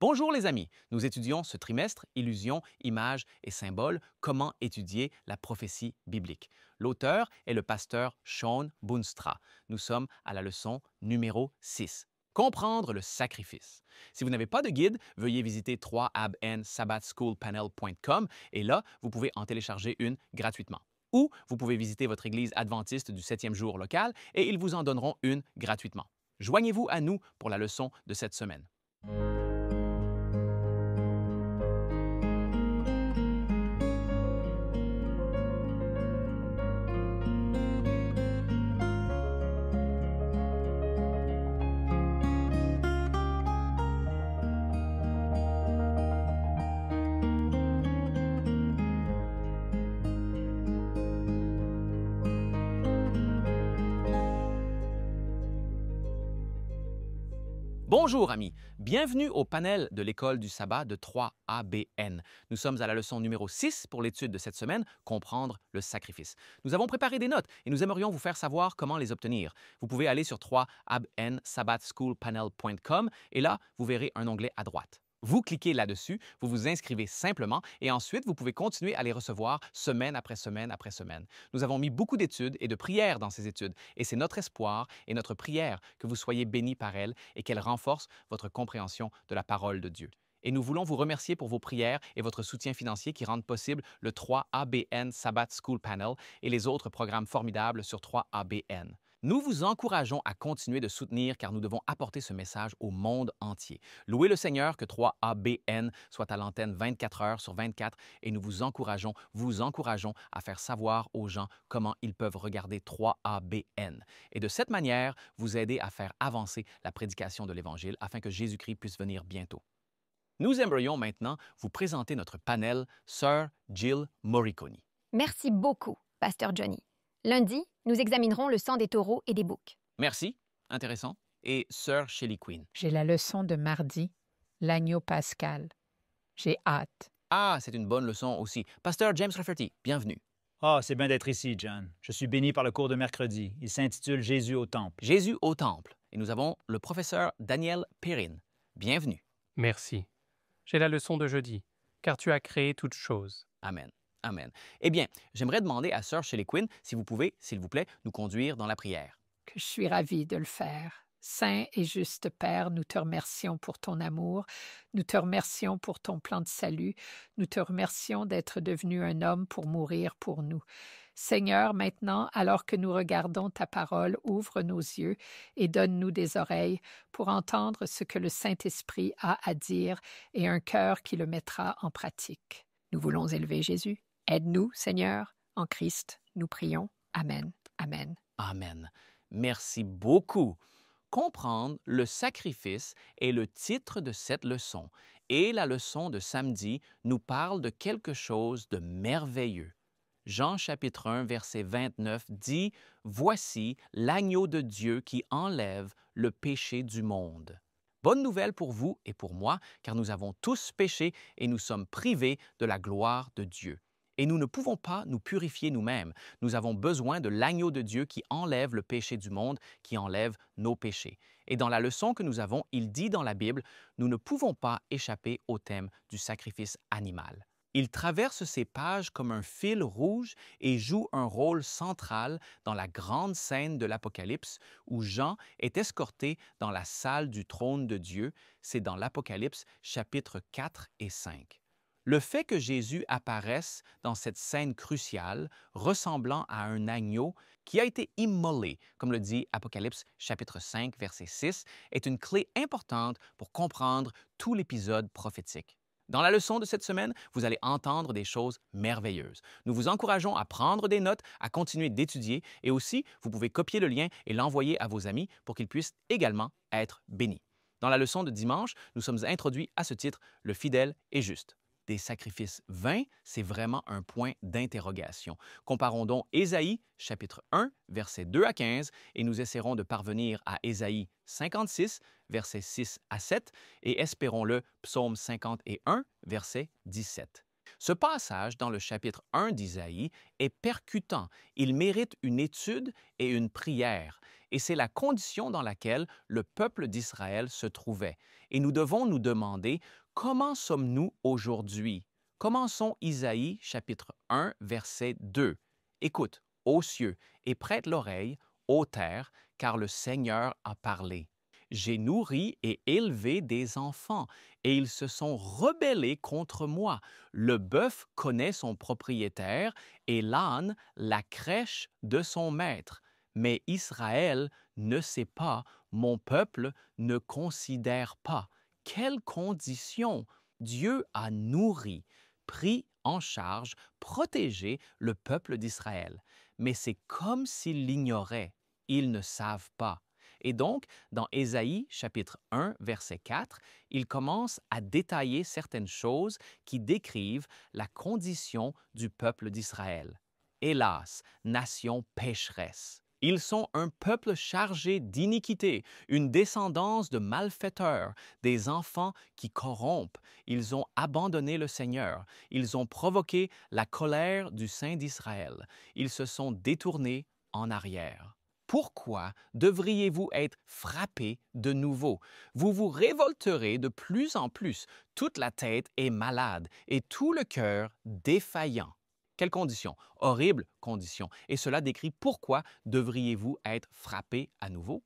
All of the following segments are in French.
Bonjour les amis, nous étudions ce trimestre Illusions, images et symboles, comment étudier la prophétie biblique. L'auteur est le pasteur Sean Boonstra. Nous sommes à la leçon numéro 6. Comprendre le sacrifice. Si vous n'avez pas de guide, veuillez visiter 3abnsabbathschoolpanel.com et là, vous pouvez en télécharger une gratuitement. Ou vous pouvez visiter votre église adventiste du 7e jour locale et ils vous en donneront une gratuitement. Joignez-vous à nous pour la leçon de cette semaine. Bonjour amis, bienvenue au panel de l'école du sabbat de 3ABN. Nous sommes à la leçon numéro 6 pour l'étude de cette semaine, comprendre le sacrifice. Nous avons préparé des notes et nous aimerions vous faire savoir comment les obtenir. Vous pouvez aller sur 3abnsabbathschoolpanel.com et là, vous verrez un onglet à droite. Vous cliquez là-dessus, vous vous inscrivez simplement et ensuite, vous pouvez continuer à les recevoir semaine après semaine après semaine. Nous avons mis beaucoup d'études et de prières dans ces études et c'est notre espoir et notre prière que vous soyez bénis par elles et qu'elles renforcent votre compréhension de la parole de Dieu. Et nous voulons vous remercier pour vos prières et votre soutien financier qui rendent possible le 3ABN Sabbath School Panel et les autres programmes formidables sur 3ABN. Nous vous encourageons à continuer de soutenir car nous devons apporter ce message au monde entier. Louez le Seigneur que 3ABN soit à l'antenne 24 heures sur 24 et nous vous encourageons à faire savoir aux gens comment ils peuvent regarder 3ABN. Et de cette manière, vous aider à faire avancer la prédication de l'Évangile afin que Jésus-Christ puisse venir bientôt. Nous aimerions maintenant vous présenter notre panel Sir Jill Morricone. Merci beaucoup, Pasteur Johnny. Lundi, nous examinerons le sang des taureaux et des boucs. Merci, intéressant. Et Sir Shelley Quinn. J'ai la leçon de mardi, l'agneau pascal. J'ai hâte. Ah, c'est une bonne leçon aussi. Pasteur James Rafferty, bienvenue. Ah, c'est bien d'être ici, John. Je suis béni par le cours de mercredi. Il s'intitule Jésus au temple. Jésus au temple. Et nous avons le professeur Daniel Perrin. Bienvenue. Merci. J'ai la leçon de jeudi, car tu as créé toutes choses. Amen. Amen. Eh bien, j'aimerais demander à Sir Shelley Quinn si vous pouvez, s'il vous plaît, nous conduire dans la prière. Que je suis ravie de le faire. Saint et juste Père, nous te remercions pour ton amour, nous te remercions pour ton plan de salut, nous te remercions d'être devenu un homme pour mourir pour nous. Seigneur, maintenant, alors que nous regardons ta parole, ouvre nos yeux et donne-nous des oreilles pour entendre ce que le Saint-Esprit a à dire et un cœur qui le mettra en pratique. Nous voulons élever Jésus. Aide-nous, Seigneur, en Christ, nous prions. Amen. Amen. Amen. Merci beaucoup. Comprendre le sacrifice est le titre de cette leçon et la leçon de samedi nous parle de quelque chose de merveilleux. Jean chapitre 1 verset 29 dit « Voici l'agneau de Dieu qui enlève le péché du monde ». Bonne nouvelle pour vous et pour moi, car nous avons tous péché et nous sommes privés de la gloire de Dieu. Et nous ne pouvons pas nous purifier nous-mêmes. Nous avons besoin de l'agneau de Dieu qui enlève le péché du monde, qui enlève nos péchés. Et dans la leçon que nous avons, il dit dans la Bible, nous ne pouvons pas échapper au thème du sacrifice animal. Il traverse ces pages comme un fil rouge et joue un rôle central dans la grande scène de l'Apocalypse où Jean est escorté dans la salle du trône de Dieu. C'est dans l'Apocalypse chapitres 4 et 5. Le fait que Jésus apparaisse dans cette scène cruciale, ressemblant à un agneau qui a été immolé, comme le dit Apocalypse chapitre 5 verset 6, est une clé importante pour comprendre tout l'épisode prophétique. Dans la leçon de cette semaine, vous allez entendre des choses merveilleuses. Nous vous encourageons à prendre des notes, à continuer d'étudier et aussi, vous pouvez copier le lien et l'envoyer à vos amis pour qu'ils puissent également être bénis. Dans la leçon de dimanche, nous sommes introduits à ce titre « Le fidèle et juste ». Des sacrifices vains, c'est vraiment un point d'interrogation. Comparons donc Ésaïe, chapitre 1, versets 2 à 15, et nous essaierons de parvenir à Ésaïe 56, versets 6 à 7, et espérons-le, Psaume 51, verset 17. Ce passage dans le chapitre 1 d'Isaïe est percutant. Il mérite une étude et une prière. Et c'est la condition dans laquelle le peuple d'Israël se trouvait. Et nous devons nous demander, comment sommes-nous aujourd'hui? Commençons Isaïe chapitre 1, verset 2. Écoute, ô cieux, et prête l'oreille, ô terre, car le Seigneur a parlé. J'ai nourri et élevé des enfants, et ils se sont rebellés contre moi. Le bœuf connaît son propriétaire, et l'âne la crèche de son maître. Mais Israël ne sait pas, mon peuple ne considère pas. Quelle condition! Dieu a nourri, pris en charge, protégé le peuple d'Israël. Mais c'est comme s'ils l'ignoraient. Ils ne savent pas. Et donc, dans Ésaïe chapitre 1, verset 4, il commence à détailler certaines choses qui décrivent la condition du peuple d'Israël. Hélas, nation pécheresse! Ils sont un peuple chargé d'iniquité, une descendance de malfaiteurs, des enfants qui corrompent. Ils ont abandonné le Seigneur. Ils ont provoqué la colère du Saint d'Israël. Ils se sont détournés en arrière. Pourquoi devriez-vous être frappés de nouveau? Vous vous révolterez de plus en plus. Toute la tête est malade et tout le cœur défaillant. Quelles conditions? Horribles conditions. Et cela décrit pourquoi devriez-vous être frappés à nouveau?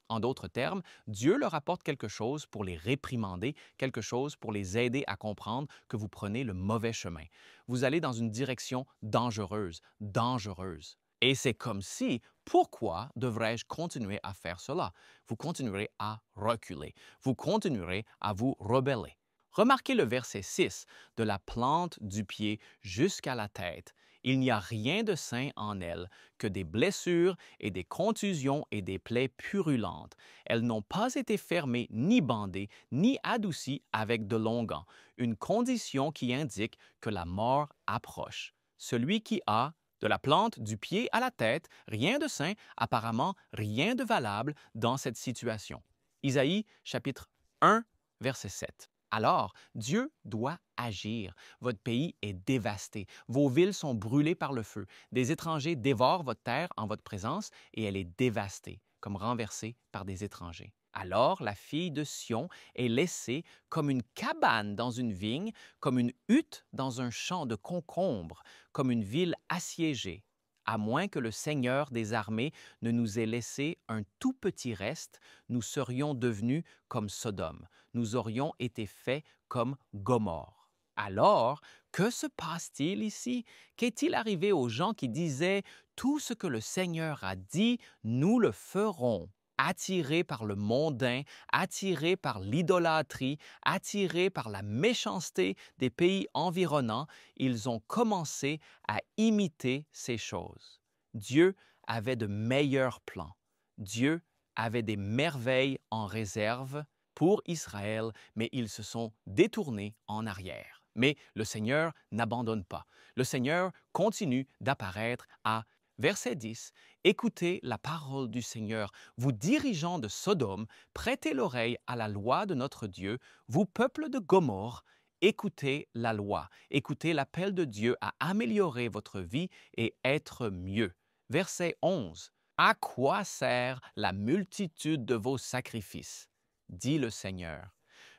En d'autres termes, Dieu leur apporte quelque chose pour les réprimander, quelque chose pour les aider à comprendre que vous prenez le mauvais chemin. Vous allez dans une direction dangereuse, dangereuse. Et c'est comme si, pourquoi devrais-je continuer à faire cela? Vous continuerez à reculer. Vous continuerez à vous rebeller. Remarquez le verset 6, de la plante du pied jusqu'à la tête. Il n'y a rien de sain en elle que des blessures et des contusions et des plaies purulentes. Elles n'ont pas été fermées ni bandées ni adoucies avec de l'onguent, une condition qui indique que la mort approche. Celui qui a de la plante du pied à la tête, rien de sain, apparemment rien de valable dans cette situation. Isaïe chapitre 1, verset 7. Alors, Dieu doit agir. Votre pays est dévasté. Vos villes sont brûlées par le feu. Des étrangers dévorent votre terre en votre présence et elle est dévastée, comme renversée par des étrangers. Alors la fille de Sion est laissée comme une cabane dans une vigne, comme une hutte dans un champ de concombres, comme une ville assiégée, à moins que le Seigneur des armées ne nous ait laissé un tout petit reste, nous serions devenus comme Sodome, nous aurions été faits comme Gomorrhe. Alors, que se passe-t-il ici? Qu'est-il arrivé aux gens qui disaient « Tout ce que le Seigneur a dit, nous le ferons » attirés par le mondain, attirés par l'idolâtrie, attirés par la méchanceté des pays environnants, ils ont commencé à imiter ces choses. Dieu avait de meilleurs plans. Dieu avait des merveilles en réserve pour Israël, mais ils se sont détournés en arrière. Mais le Seigneur n'abandonne pas. Le Seigneur continue d'apparaître à Verset 10, « Écoutez la parole du Seigneur, vous dirigeants de Sodome, prêtez l'oreille à la loi de notre Dieu, vous peuple de Gomorrhe, écoutez la loi, écoutez l'appel de Dieu à améliorer votre vie et être mieux. » Verset 11, « À quoi sert la multitude de vos sacrifices? Dit le Seigneur.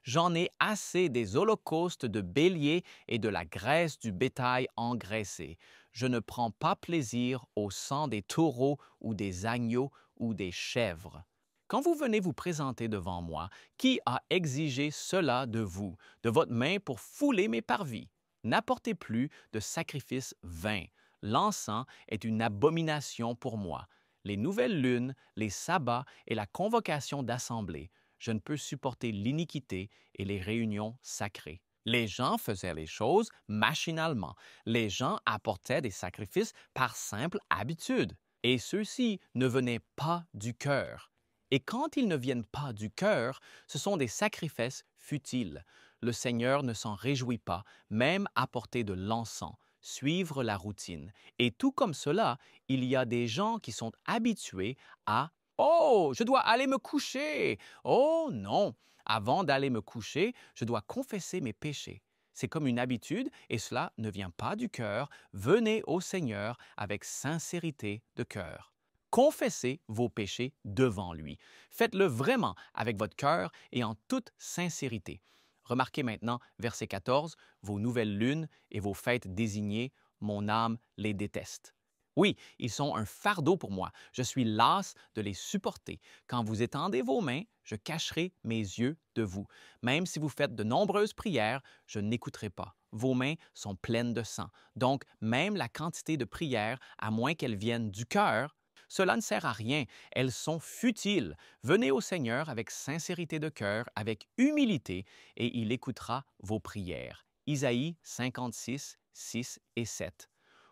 J'en ai assez des holocaustes de béliers et de la graisse du bétail engraissé. Je ne prends pas plaisir au sang des taureaux ou des agneaux ou des chèvres. Quand vous venez vous présenter devant moi, qui a exigé cela de vous, de votre main pour fouler mes parvis? N'apportez plus de sacrifices vains. L'encens est une abomination pour moi. Les nouvelles lunes, les sabbats et la convocation d'assemblée. Je ne peux supporter l'iniquité et les réunions sacrées. Les gens faisaient les choses machinalement. Les gens apportaient des sacrifices par simple habitude. Et ceux-ci ne venaient pas du cœur. Et quand ils ne viennent pas du cœur, ce sont des sacrifices futiles. Le Seigneur ne s'en réjouit pas, même apporter de l'encens, suivre la routine. Et tout comme cela, il y a des gens qui sont habitués à « Oh, je dois aller me coucher! Oh non! Avant d'aller me coucher, je dois confesser mes péchés. » C'est comme une habitude et cela ne vient pas du cœur. Venez au Seigneur avec sincérité de cœur. Confessez vos péchés devant lui. Faites-le vraiment avec votre cœur et en toute sincérité. Remarquez maintenant, verset 14, vos nouvelles lunes et vos fêtes désignées, mon âme les déteste. Oui, ils sont un fardeau pour moi. Je suis las de les supporter. Quand vous étendez vos mains, je cacherai mes yeux de vous. Même si vous faites de nombreuses prières, je n'écouterai pas. Vos mains sont pleines de sang. Donc, même la quantité de prières, à moins qu'elles viennent du cœur, cela ne sert à rien. Elles sont futiles. Venez au Seigneur avec sincérité de cœur, avec humilité, et il écoutera vos prières. Isaïe 56, 6 et 7.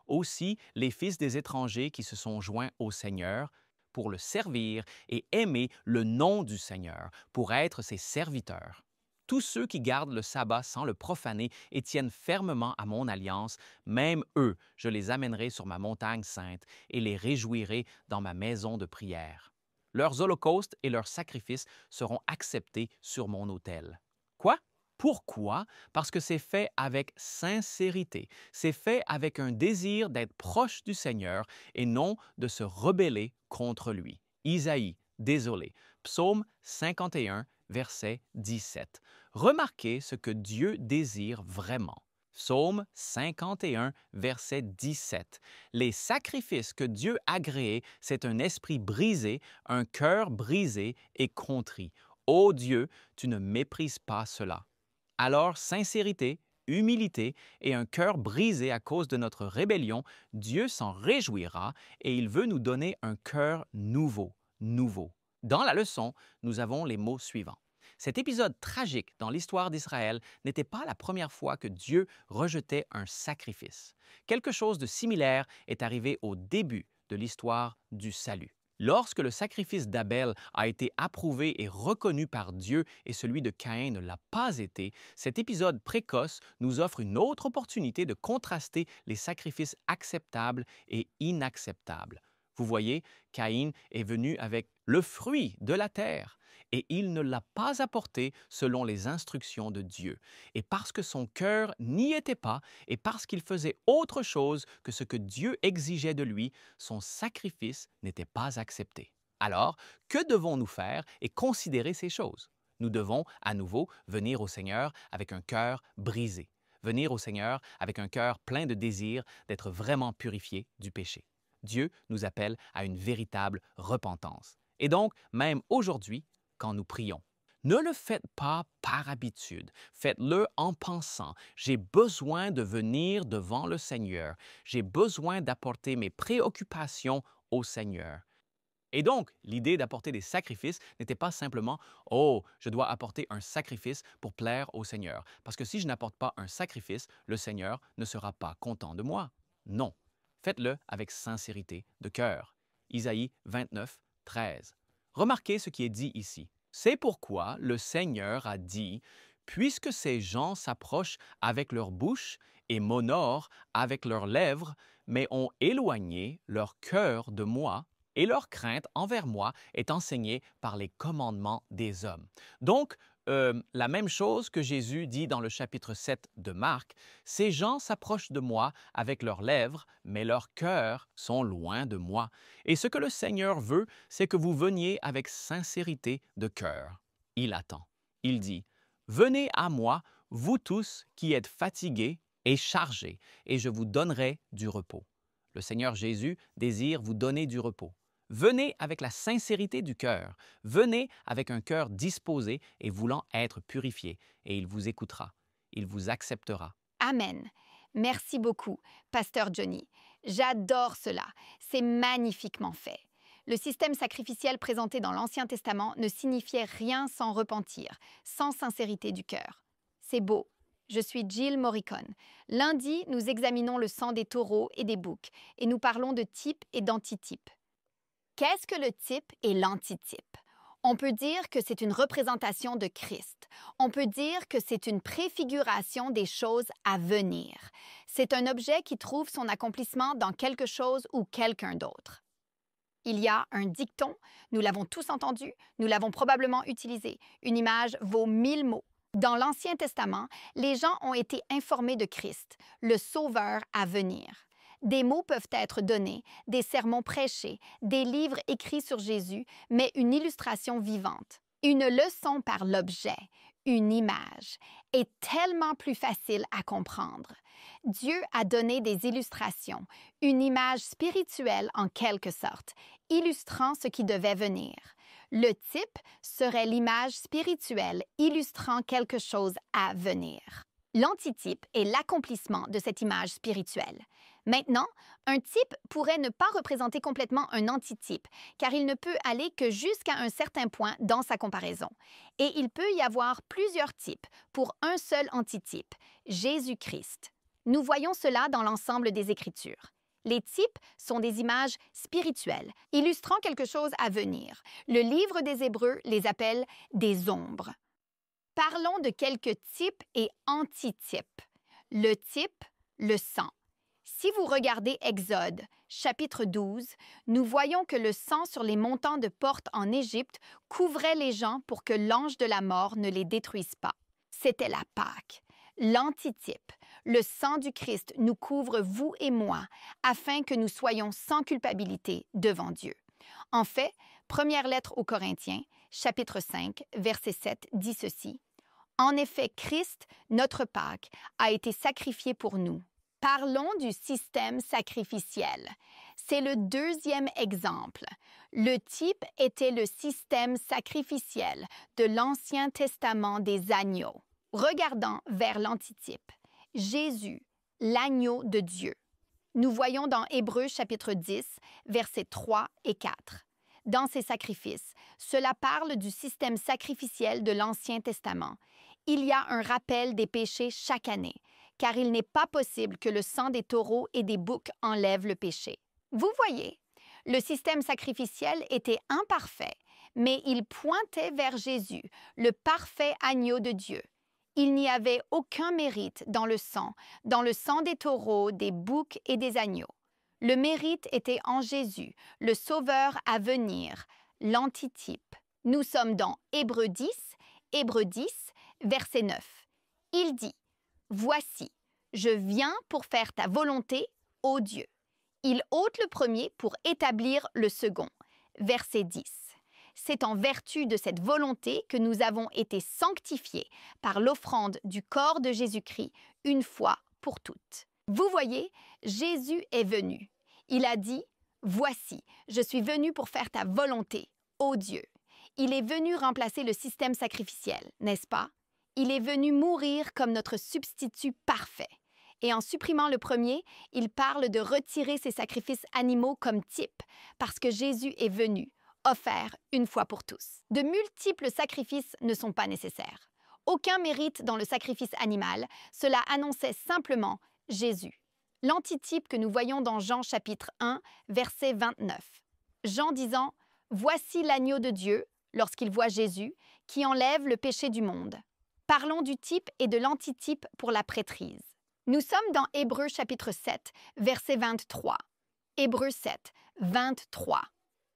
Aussi, les fils des étrangers qui se sont joints au Seigneur pour le servir et aimer le nom du Seigneur, pour être ses serviteurs. Tous ceux qui gardent le sabbat sans le profaner et tiennent fermement à mon alliance, même eux, je les amènerai sur ma montagne sainte et les réjouirai dans ma maison de prière. Leurs holocaustes et leurs sacrifices seront acceptés sur mon autel. Quoi? Pourquoi? Parce que c'est fait avec sincérité. C'est fait avec un désir d'être proche du Seigneur et non de se rebeller contre lui. Isaïe, désolé. Psaume 51, verset 17. Remarquez ce que Dieu désire vraiment. Psaume 51, verset 17. Les sacrifices que Dieu a agréés, c'est un esprit brisé, un cœur brisé et contrit. Ô Dieu, tu ne méprises pas cela. Alors, sincérité, humilité et un cœur brisé à cause de notre rébellion, Dieu s'en réjouira et il veut nous donner un cœur nouveau. Dans la leçon, nous avons les mots suivants. Cet épisode tragique dans l'histoire d'Israël n'était pas la première fois que Dieu rejetait un sacrifice. Quelque chose de similaire est arrivé au début de l'histoire du salut. Lorsque le sacrifice d'Abel a été approuvé et reconnu par Dieu et celui de Caïn ne l'a pas été, cet épisode précoce nous offre une autre opportunité de contraster les sacrifices acceptables et inacceptables. Vous voyez, Caïn est venu avec le fruit de la terre et il ne l'a pas apporté selon les instructions de Dieu. Et parce que son cœur n'y était pas et parce qu'il faisait autre chose que ce que Dieu exigeait de lui, son sacrifice n'était pas accepté. Alors, que devons-nous faire et considérer ces choses? Nous devons à nouveau venir au Seigneur avec un cœur brisé. Venir au Seigneur avec un cœur plein de désir d'être vraiment purifié du péché. Dieu nous appelle à une véritable repentance. Et donc, même aujourd'hui, quand nous prions, ne le faites pas par habitude. Faites-le en pensant, j'ai besoin de venir devant le Seigneur. J'ai besoin d'apporter mes préoccupations au Seigneur. Et donc, l'idée d'apporter des sacrifices n'était pas simplement « Oh, je dois apporter un sacrifice pour plaire au Seigneur. » Parce que si je n'apporte pas un sacrifice, le Seigneur ne sera pas content de moi. Non. Faites-le avec sincérité de cœur. Isaïe 29, 13. Remarquez ce qui est dit ici. C'est pourquoi le Seigneur a dit, « Puisque ces gens s'approchent avec leur bouche et m'honorent avec leurs lèvres, mais ont éloigné leur cœur de moi, et leur crainte envers moi est enseignée par les commandements des hommes. » Donc, la même chose que Jésus dit dans le chapitre 7 de Marc, « Ces gens s'approchent de moi avec leurs lèvres, mais leurs cœurs sont loin de moi. » Et ce que le Seigneur veut, c'est que vous veniez avec sincérité de cœur. Il attend. Il dit, « Venez à moi, vous tous qui êtes fatigués et chargés, et je vous donnerai du repos. » Le Seigneur Jésus désire vous donner du repos. Venez avec la sincérité du cœur. Venez avec un cœur disposé et voulant être purifié, et il vous écoutera. Il vous acceptera. Amen. Merci beaucoup, Pasteur Johnny. J'adore cela. C'est magnifiquement fait. Le système sacrificiel présenté dans l'Ancien Testament ne signifiait rien sans repentir, sans sincérité du cœur. C'est beau. Je suis Jill Morricone. Lundi, nous examinons le sang des taureaux et des boucs et nous parlons de type et d'antitype. Qu'est-ce que le type et l'antitype? On peut dire que c'est une représentation de Christ. On peut dire que c'est une préfiguration des choses à venir. C'est un objet qui trouve son accomplissement dans quelque chose ou quelqu'un d'autre. Il y a un dicton, nous l'avons tous entendu, nous l'avons probablement utilisé. Une image vaut 1000 mots. Dans l'Ancien Testament, les gens ont été informés de Christ, le Sauveur à venir. Des mots peuvent être donnés, des sermons prêchés, des livres écrits sur Jésus, mais une illustration vivante. Une leçon par l'objet, une image, est tellement plus facile à comprendre. Dieu a donné des illustrations, une image spirituelle en quelque sorte, illustrant ce qui devait venir. Le type serait l'image spirituelle illustrant quelque chose à venir. L'antitype est l'accomplissement de cette image spirituelle. Maintenant, un type pourrait ne pas représenter complètement un antitype, car il ne peut aller que jusqu'à un certain point dans sa comparaison. Et il peut y avoir plusieurs types pour un seul antitype, Jésus-Christ. Nous voyons cela dans l'ensemble des Écritures. Les types sont des images spirituelles, illustrant quelque chose à venir. Le livre des Hébreux les appelle des ombres. Parlons de quelques types et antitypes. Le type, le sang. Si vous regardez Exode, chapitre 12, nous voyons que le sang sur les montants de porte en Égypte couvrait les gens pour que l'ange de la mort ne les détruise pas. C'était la Pâque. L'antitype, le sang du Christ nous couvre, vous et moi, afin que nous soyons sans culpabilité devant Dieu. En fait, première lettre aux Corinthiens, chapitre 5, verset 7, dit ceci. « En effet, Christ, notre Pâque, a été sacrifié pour nous. » Parlons du système sacrificiel. C'est le deuxième exemple. Le type était le système sacrificiel de l'Ancien Testament des agneaux. Regardons vers l'antitype. Jésus, l'agneau de Dieu. Nous voyons dans Hébreux chapitre 10, versets 3 et 4. Dans ces sacrifices, cela parle du système sacrificiel de l'Ancien Testament. Il y a un rappel des péchés chaque année, car il n'est pas possible que le sang des taureaux et des boucs enlève le péché. Vous voyez, le système sacrificiel était imparfait, mais il pointait vers Jésus, le parfait agneau de Dieu. Il n'y avait aucun mérite dans le sang des taureaux, des boucs et des agneaux. Le mérite était en Jésus, le Sauveur à venir, l'antitype. Nous sommes dans Hébreux 10, verset 9. Il dit « Voici, je viens pour faire ta volonté, ô Dieu. » Il ôte le premier pour établir le second. Verset 10. C'est en vertu de cette volonté que nous avons été sanctifiés par l'offrande du corps de Jésus-Christ une fois pour toutes. Vous voyez, Jésus est venu. Il a dit « Voici, je suis venu pour faire ta volonté, ô Dieu. » Il est venu remplacer le système sacrificiel, n'est-ce pas? Il est venu mourir comme notre substitut parfait. Et en supprimant le premier, il parle de retirer ces sacrifices animaux comme type, parce que Jésus est venu, offert une fois pour tous. De multiples sacrifices ne sont pas nécessaires. Aucun mérite dans le sacrifice animal, cela annonçait simplement Jésus. L'antitype que nous voyons dans Jean chapitre 1, verset 29. Jean disant « Voici l'agneau de Dieu » lorsqu'il voit Jésus, qui enlève le péché du monde. Parlons du type et de l'antitype pour la prêtrise. Nous sommes dans Hébreux chapitre 7, verset 23. Hébreux 7, 23.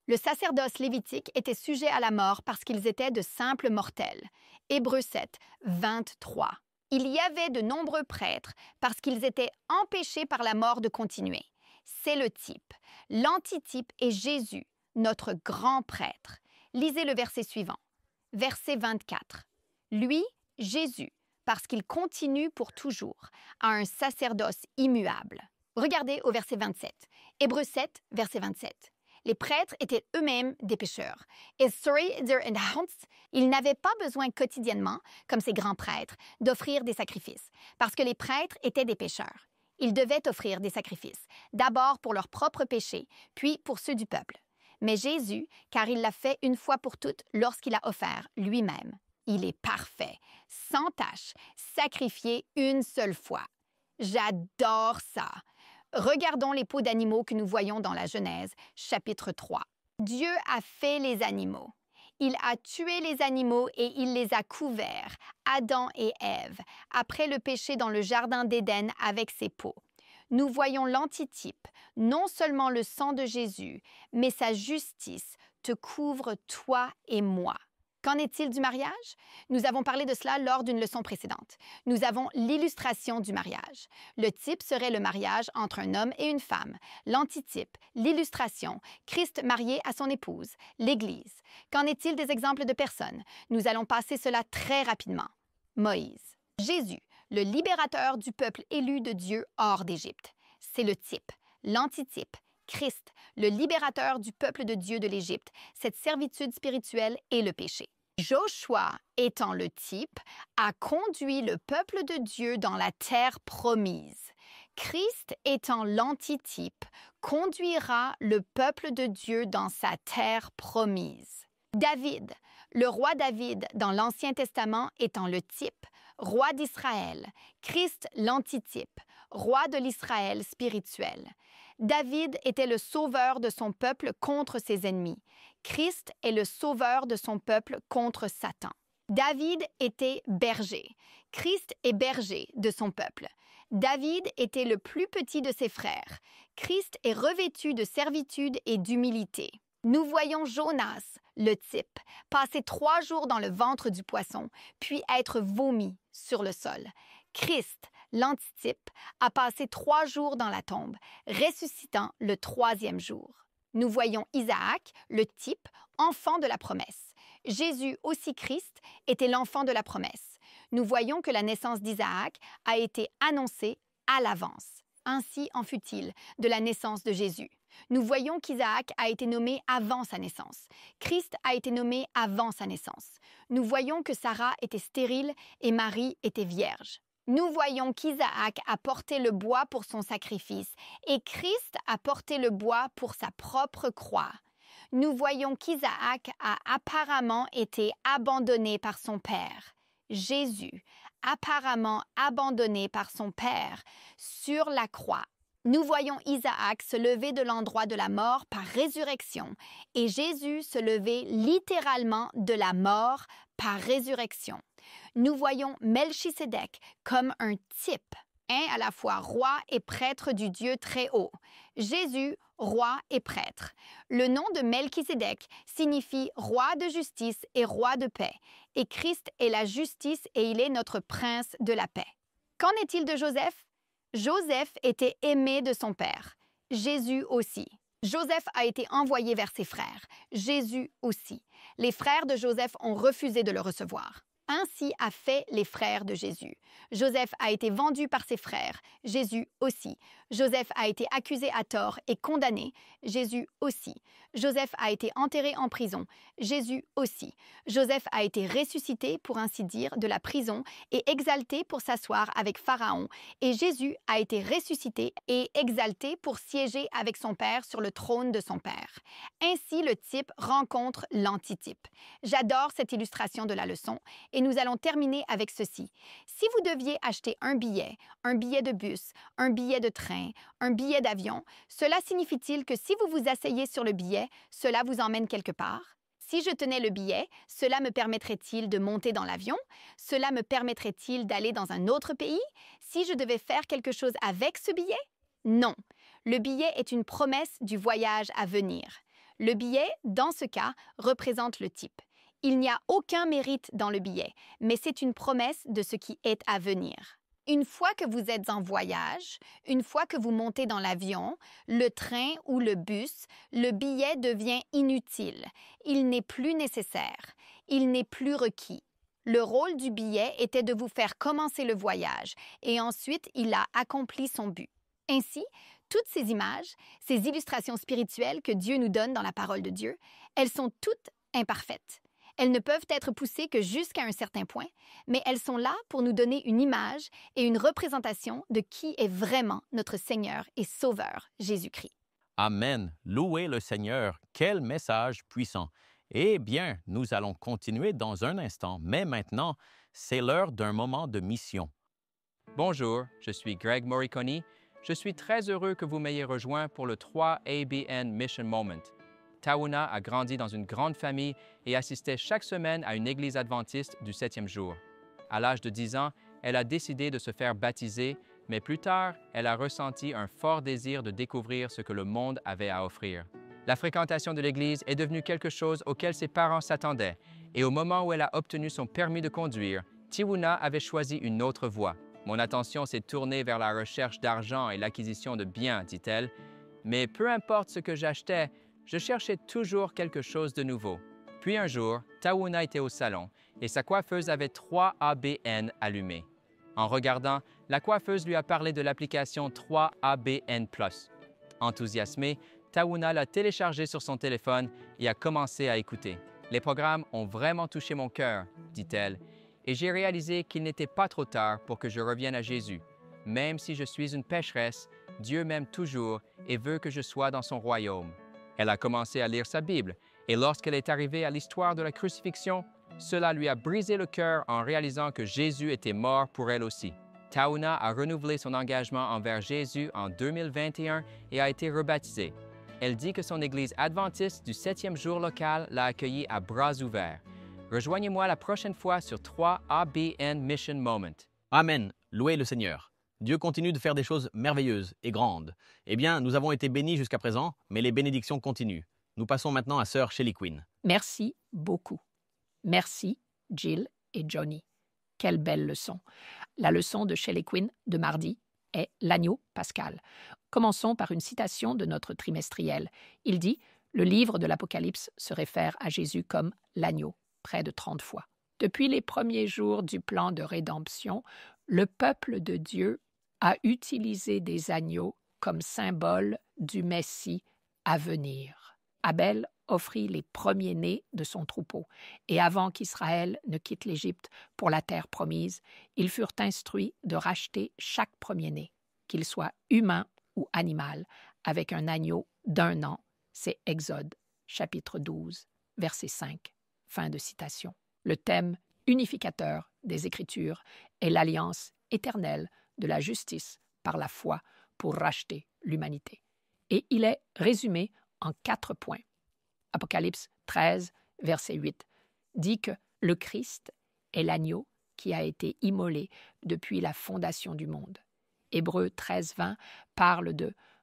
Le sacerdoce lévitique était sujet à la mort parce qu'ils étaient de simples mortels. Hébreux 7, 23. Il y avait de nombreux prêtres parce qu'ils étaient empêchés par la mort de continuer. C'est le type. L'antitype est Jésus, notre grand prêtre. Lisez le verset suivant. Verset 24. Lui, Jésus, parce qu'il continue pour toujours, a un sacerdoce immuable. Regardez au verset 27. Hébreux 7, verset 27. Les prêtres étaient eux-mêmes des pécheurs. Ils n'avaient pas besoin quotidiennement, comme ces grands prêtres, d'offrir des sacrifices, parce que les prêtres étaient des pécheurs. Ils devaient offrir des sacrifices, d'abord pour leurs propres péchés, puis pour ceux du peuple. Mais Jésus, car il l'a fait une fois pour toutes lorsqu'il a offert lui-même. Il est parfait, sans tache, sacrifié une seule fois. J'adore ça. Regardons les peaux d'animaux que nous voyons dans la Genèse, chapitre 3. Dieu a fait les animaux. Il a tué les animaux et il les a couverts, Adam et Ève, après le péché dans le jardin d'Éden avec ses peaux. Nous voyons l'antitype, non seulement le sang de Jésus, mais sa justice te couvre toi et moi. Qu'en est-il du mariage? Nous avons parlé de cela lors d'une leçon précédente. Nous avons l'illustration du mariage. Le type serait le mariage entre un homme et une femme. L'antitype, l'illustration, Christ marié à son épouse, l'Église. Qu'en est-il des exemples de personnes? Nous allons passer cela très rapidement. Moïse. Jésus, le libérateur du peuple élu de Dieu hors d'Égypte. C'est le type. L'antitype, Christ, le libérateur du peuple de Dieu de l'Égypte, cette servitude spirituelle et le péché. Joshua, étant le type, a conduit le peuple de Dieu dans la terre promise. Christ, étant l'antitype, conduira le peuple de Dieu dans sa terre promise. David, le roi David dans l'Ancien Testament étant le type, roi d'Israël. Christ, l'antitype, roi de l'Israël spirituel. David était le sauveur de son peuple contre ses ennemis. Christ est le sauveur de son peuple contre Satan. David était berger. Christ est berger de son peuple. David était le plus petit de ses frères. Christ est revêtu de servitude et d'humilité. Nous voyons Jonas, le type, passer 3 jours dans le ventre du poisson, puis être vomi sur le sol. Christ, l'antitype, a passé 3 jours dans la tombe, ressuscitant le 3e jour. Nous voyons Isaac, le type, enfant de la promesse. Jésus, aussi Christ, était l'enfant de la promesse. Nous voyons que la naissance d'Isaac a été annoncée à l'avance. Ainsi en fut-il de la naissance de Jésus. Nous voyons qu'Isaac a été nommé avant sa naissance. Christ a été nommé avant sa naissance. Nous voyons que Sarah était stérile et Marie était vierge. Nous voyons qu'Isaac a porté le bois pour son sacrifice et Christ a porté le bois pour sa propre croix. Nous voyons qu'Isaac a apparemment été abandonné par son père. Jésus, apparemment abandonné par son père sur la croix. Nous voyons Isaac se lever de l'endroit de la mort par résurrection et Jésus se lever littéralement de la mort par résurrection. Nous voyons Melchisédek comme un type, à la fois roi et prêtre du Dieu très haut. Jésus, roi et prêtre. Le nom de Melchisédek signifie roi de justice et roi de paix. Et Christ est la justice et il est notre prince de la paix. Qu'en est-il de Joseph? Joseph était aimé de son père. Jésus aussi. Joseph a été envoyé vers ses frères. Jésus aussi. Les frères de Joseph ont refusé de le recevoir. Ainsi a fait les frères de Jésus. Joseph a été vendu par ses frères, Jésus aussi. Joseph a été accusé à tort et condamné, Jésus aussi. Joseph a été enterré en prison, Jésus aussi. Joseph a été ressuscité, pour ainsi dire, de la prison et exalté pour s'asseoir avec Pharaon. Et Jésus a été ressuscité et exalté pour siéger avec son Père sur le trône de son Père. Ainsi, le type rencontre l'antitype. J'adore cette illustration de la leçon. Et nous allons terminer avec ceci. Si vous deviez acheter un billet de bus, un billet de train, un billet d'avion, cela signifie-t-il que si vous vous asseyez sur le billet, cela vous emmène quelque part? Si je tenais le billet, cela me permettrait-il de monter dans l'avion? Cela me permettrait-il d'aller dans un autre pays? Si je devais faire quelque chose avec ce billet? Non. Le billet est une promesse du voyage à venir. Le billet, dans ce cas, représente le type. Il n'y a aucun mérite dans le billet, mais c'est une promesse de ce qui est à venir. Une fois que vous êtes en voyage, une fois que vous montez dans l'avion, le train ou le bus, le billet devient inutile. Il n'est plus nécessaire. Il n'est plus requis. Le rôle du billet était de vous faire commencer le voyage et ensuite il a accompli son but. Ainsi, toutes ces images, ces illustrations spirituelles que Dieu nous donne dans la parole de Dieu, elles sont toutes imparfaites. Elles ne peuvent être poussées que jusqu'à un certain point, mais elles sont là pour nous donner une image et une représentation de qui est vraiment notre Seigneur et Sauveur, Jésus-Christ. Amen. Louez le Seigneur. Quel message puissant. Eh bien, nous allons continuer dans un instant, mais maintenant, c'est l'heure d'un moment de mission. Bonjour, je suis Greg Morricone. Je suis très heureux que vous m'ayez rejoint pour le 3ABN Mission Moment. Taouna a grandi dans une grande famille et assistait chaque semaine à une église adventiste du 7e jour. À l'âge de 10 ans, elle a décidé de se faire baptiser, mais plus tard, elle a ressenti un fort désir de découvrir ce que le monde avait à offrir. La fréquentation de l'église est devenue quelque chose auquel ses parents s'attendaient et au moment où elle a obtenu son permis de conduire, Tiwuna avait choisi une autre voie. Mon attention s'est tournée vers la recherche d'argent et l'acquisition de biens, dit-elle, mais peu importe ce que j'achetais, je cherchais toujours quelque chose de nouveau. Puis un jour, Tiwuna était au salon et sa coiffeuse avait 3 ABN allumés. En regardant, la coiffeuse lui a parlé de l'application 3ABN+. Enthousiasmée, Tiwuna l'a téléchargé sur son téléphone et a commencé à écouter. « Les programmes ont vraiment touché mon cœur, » dit-elle, et j'ai réalisé qu'il n'était pas trop tard pour que je revienne à Jésus. Même si je suis une pécheresse, Dieu m'aime toujours et veut que je sois dans son royaume. Elle a commencé à lire sa Bible, et lorsqu'elle est arrivée à l'histoire de la crucifixion, cela lui a brisé le cœur en réalisant que Jésus était mort pour elle aussi. Tiwuna a renouvelé son engagement envers Jésus en 2021 et a été rebaptisée. Elle dit que son église adventiste du 7e jour local l'a accueillie à bras ouverts. Rejoignez-moi la prochaine fois sur 3ABN Mission Moment. Amen. Louez le Seigneur. Dieu continue de faire des choses merveilleuses et grandes. Eh bien, nous avons été bénis jusqu'à présent, mais les bénédictions continuent. Nous passons maintenant à Sœur Shelley Quinn. Merci beaucoup. Merci, Jill et Johnny. Quelle belle leçon. La leçon de Shelley Quinn de mardi est l'agneau pascal. Commençons par une citation de notre trimestriel. Il dit « Le livre de l'Apocalypse se réfère à Jésus comme l'agneau », près de 30 fois. Depuis les premiers jours du plan de rédemption, le peuple de Dieu a utilisé des agneaux comme symbole du Messie à venir. Abel offrit les premiers-nés de son troupeau, et avant qu'Israël ne quitte l'Égypte pour la terre promise, ils furent instruits de racheter chaque premier-né, qu'il soit humain ou animal, avec un agneau d'1 an. C'est Exode, chapitre 12, verset 5. Fin de citation. Le thème unificateur des Écritures est l'alliance éternelle de la justice par la foi pour racheter l'humanité. Et il est résumé en 4 points. Apocalypse 13, verset 8, dit que le Christ est l'agneau qui a été immolé depuis la fondation du monde. Hébreux 13, 20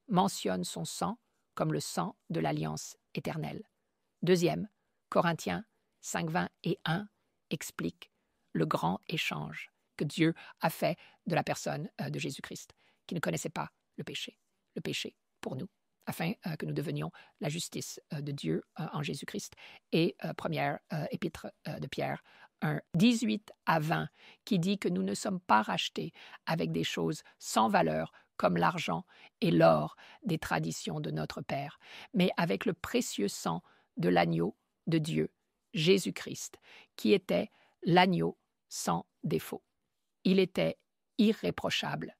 mentionne son sang comme le sang de l'alliance éternelle. Deuxième, Corinthiens 5, 20 et 1 explique le grand échange que Dieu a fait de la personne de Jésus-Christ, qui ne connaissait pas le péché pour nous, afin que nous devenions la justice de Dieu en Jésus-Christ. Et première épître de Pierre 1, 18 à 20, qui dit que nous ne sommes pas rachetés avec des choses sans valeur comme l'argent et l'or des traditions de notre Père, mais avec le précieux sang de l'agneau de Dieu, Jésus-Christ, qui était l'agneau sans défaut. Il était irréprochable.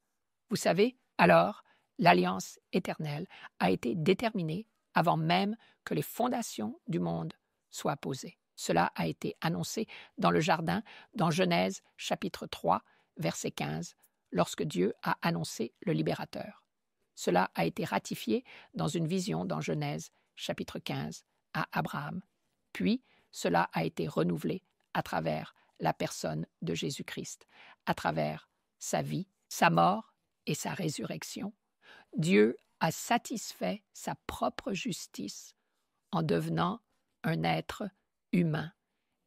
Vous savez, alors, l'alliance éternelle a été déterminée avant même que les fondations du monde soient posées. Cela a été annoncé dans le jardin, dans Genèse chapitre 3, verset 15, lorsque Dieu a annoncé le libérateur. Cela a été ratifié dans une vision dans Genèse chapitre 15 à Abraham. Puis, cela a été renouvelé à travers la personne de Jésus-Christ, à travers sa vie, sa mort et sa résurrection. Dieu a satisfait sa propre justice en devenant un être humain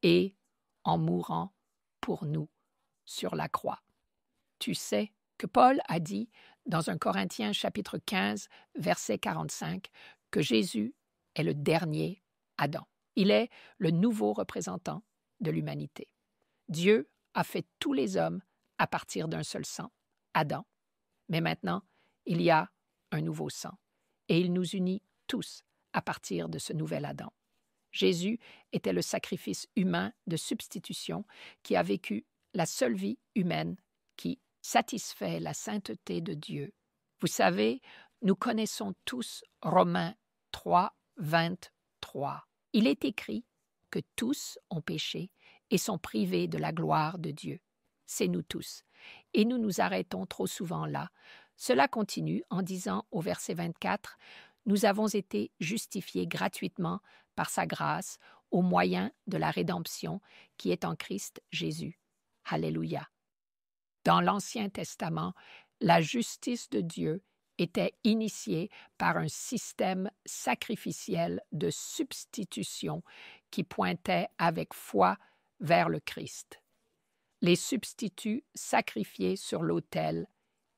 et en mourant pour nous sur la croix. Tu sais que Paul a dit dans 1 Corinthiens chapitre 15, verset 45, que Jésus est le dernier Adam. Il est le nouveau représentant de l'humanité. Dieu a fait tous les hommes à partir d'un seul sang, Adam. Mais maintenant, il y a un nouveau sang, et il nous unit tous à partir de ce nouvel Adam. Jésus était le sacrifice humain de substitution qui a vécu la seule vie humaine qui satisfait la sainteté de Dieu. Vous savez, nous connaissons tous Romains 3, 23. Il est écrit que tous ont péché et sont privés de la gloire de Dieu. C'est nous tous. Et nous nous arrêtons trop souvent là. Cela continue en disant au verset 24, « Nous avons été justifiés gratuitement par sa grâce au moyen de la rédemption qui est en Christ Jésus. » Alléluia. Dans l'Ancien Testament, la justice de Dieu était initiée par un système sacrificiel de substitution qui pointaient avec foi vers le Christ. Les substituts sacrifiés sur l'autel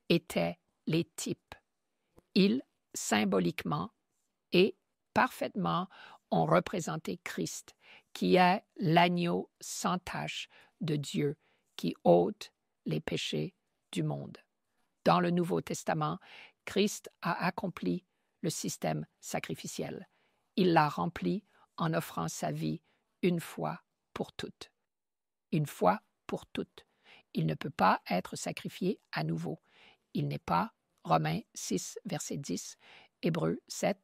étaient les types. Ils, symboliquement et parfaitement, ont représenté Christ, qui est l'agneau sans tache de Dieu qui ôte les péchés du monde. Dans le Nouveau Testament, Christ a accompli le système sacrificiel. Il l'a rempli en offrant sa vie une fois pour toutes. Une fois pour toutes. Il ne peut pas être sacrifié à nouveau. Il n'est pas Romains 6, verset 10, Hébreux 7,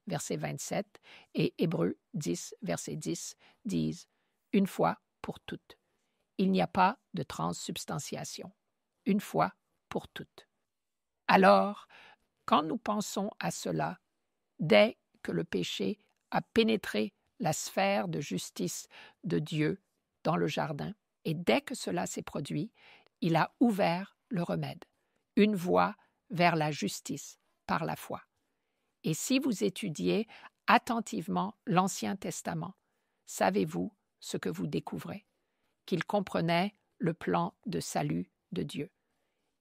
verset 27 et Hébreux 10, verset 10 disent « une fois pour toutes ». Il n'y a pas de transsubstantiation. Une fois pour toutes. Alors, quand nous pensons à cela, dès que le péché a pénétré la sphère de justice de Dieu dans le jardin, et dès que cela s'est produit, il a ouvert le remède, une voie vers la justice par la foi. Et si vous étudiez attentivement l'Ancien Testament, savez-vous ce que vous découvrez? Qu'il comprenait le plan de salut de Dieu.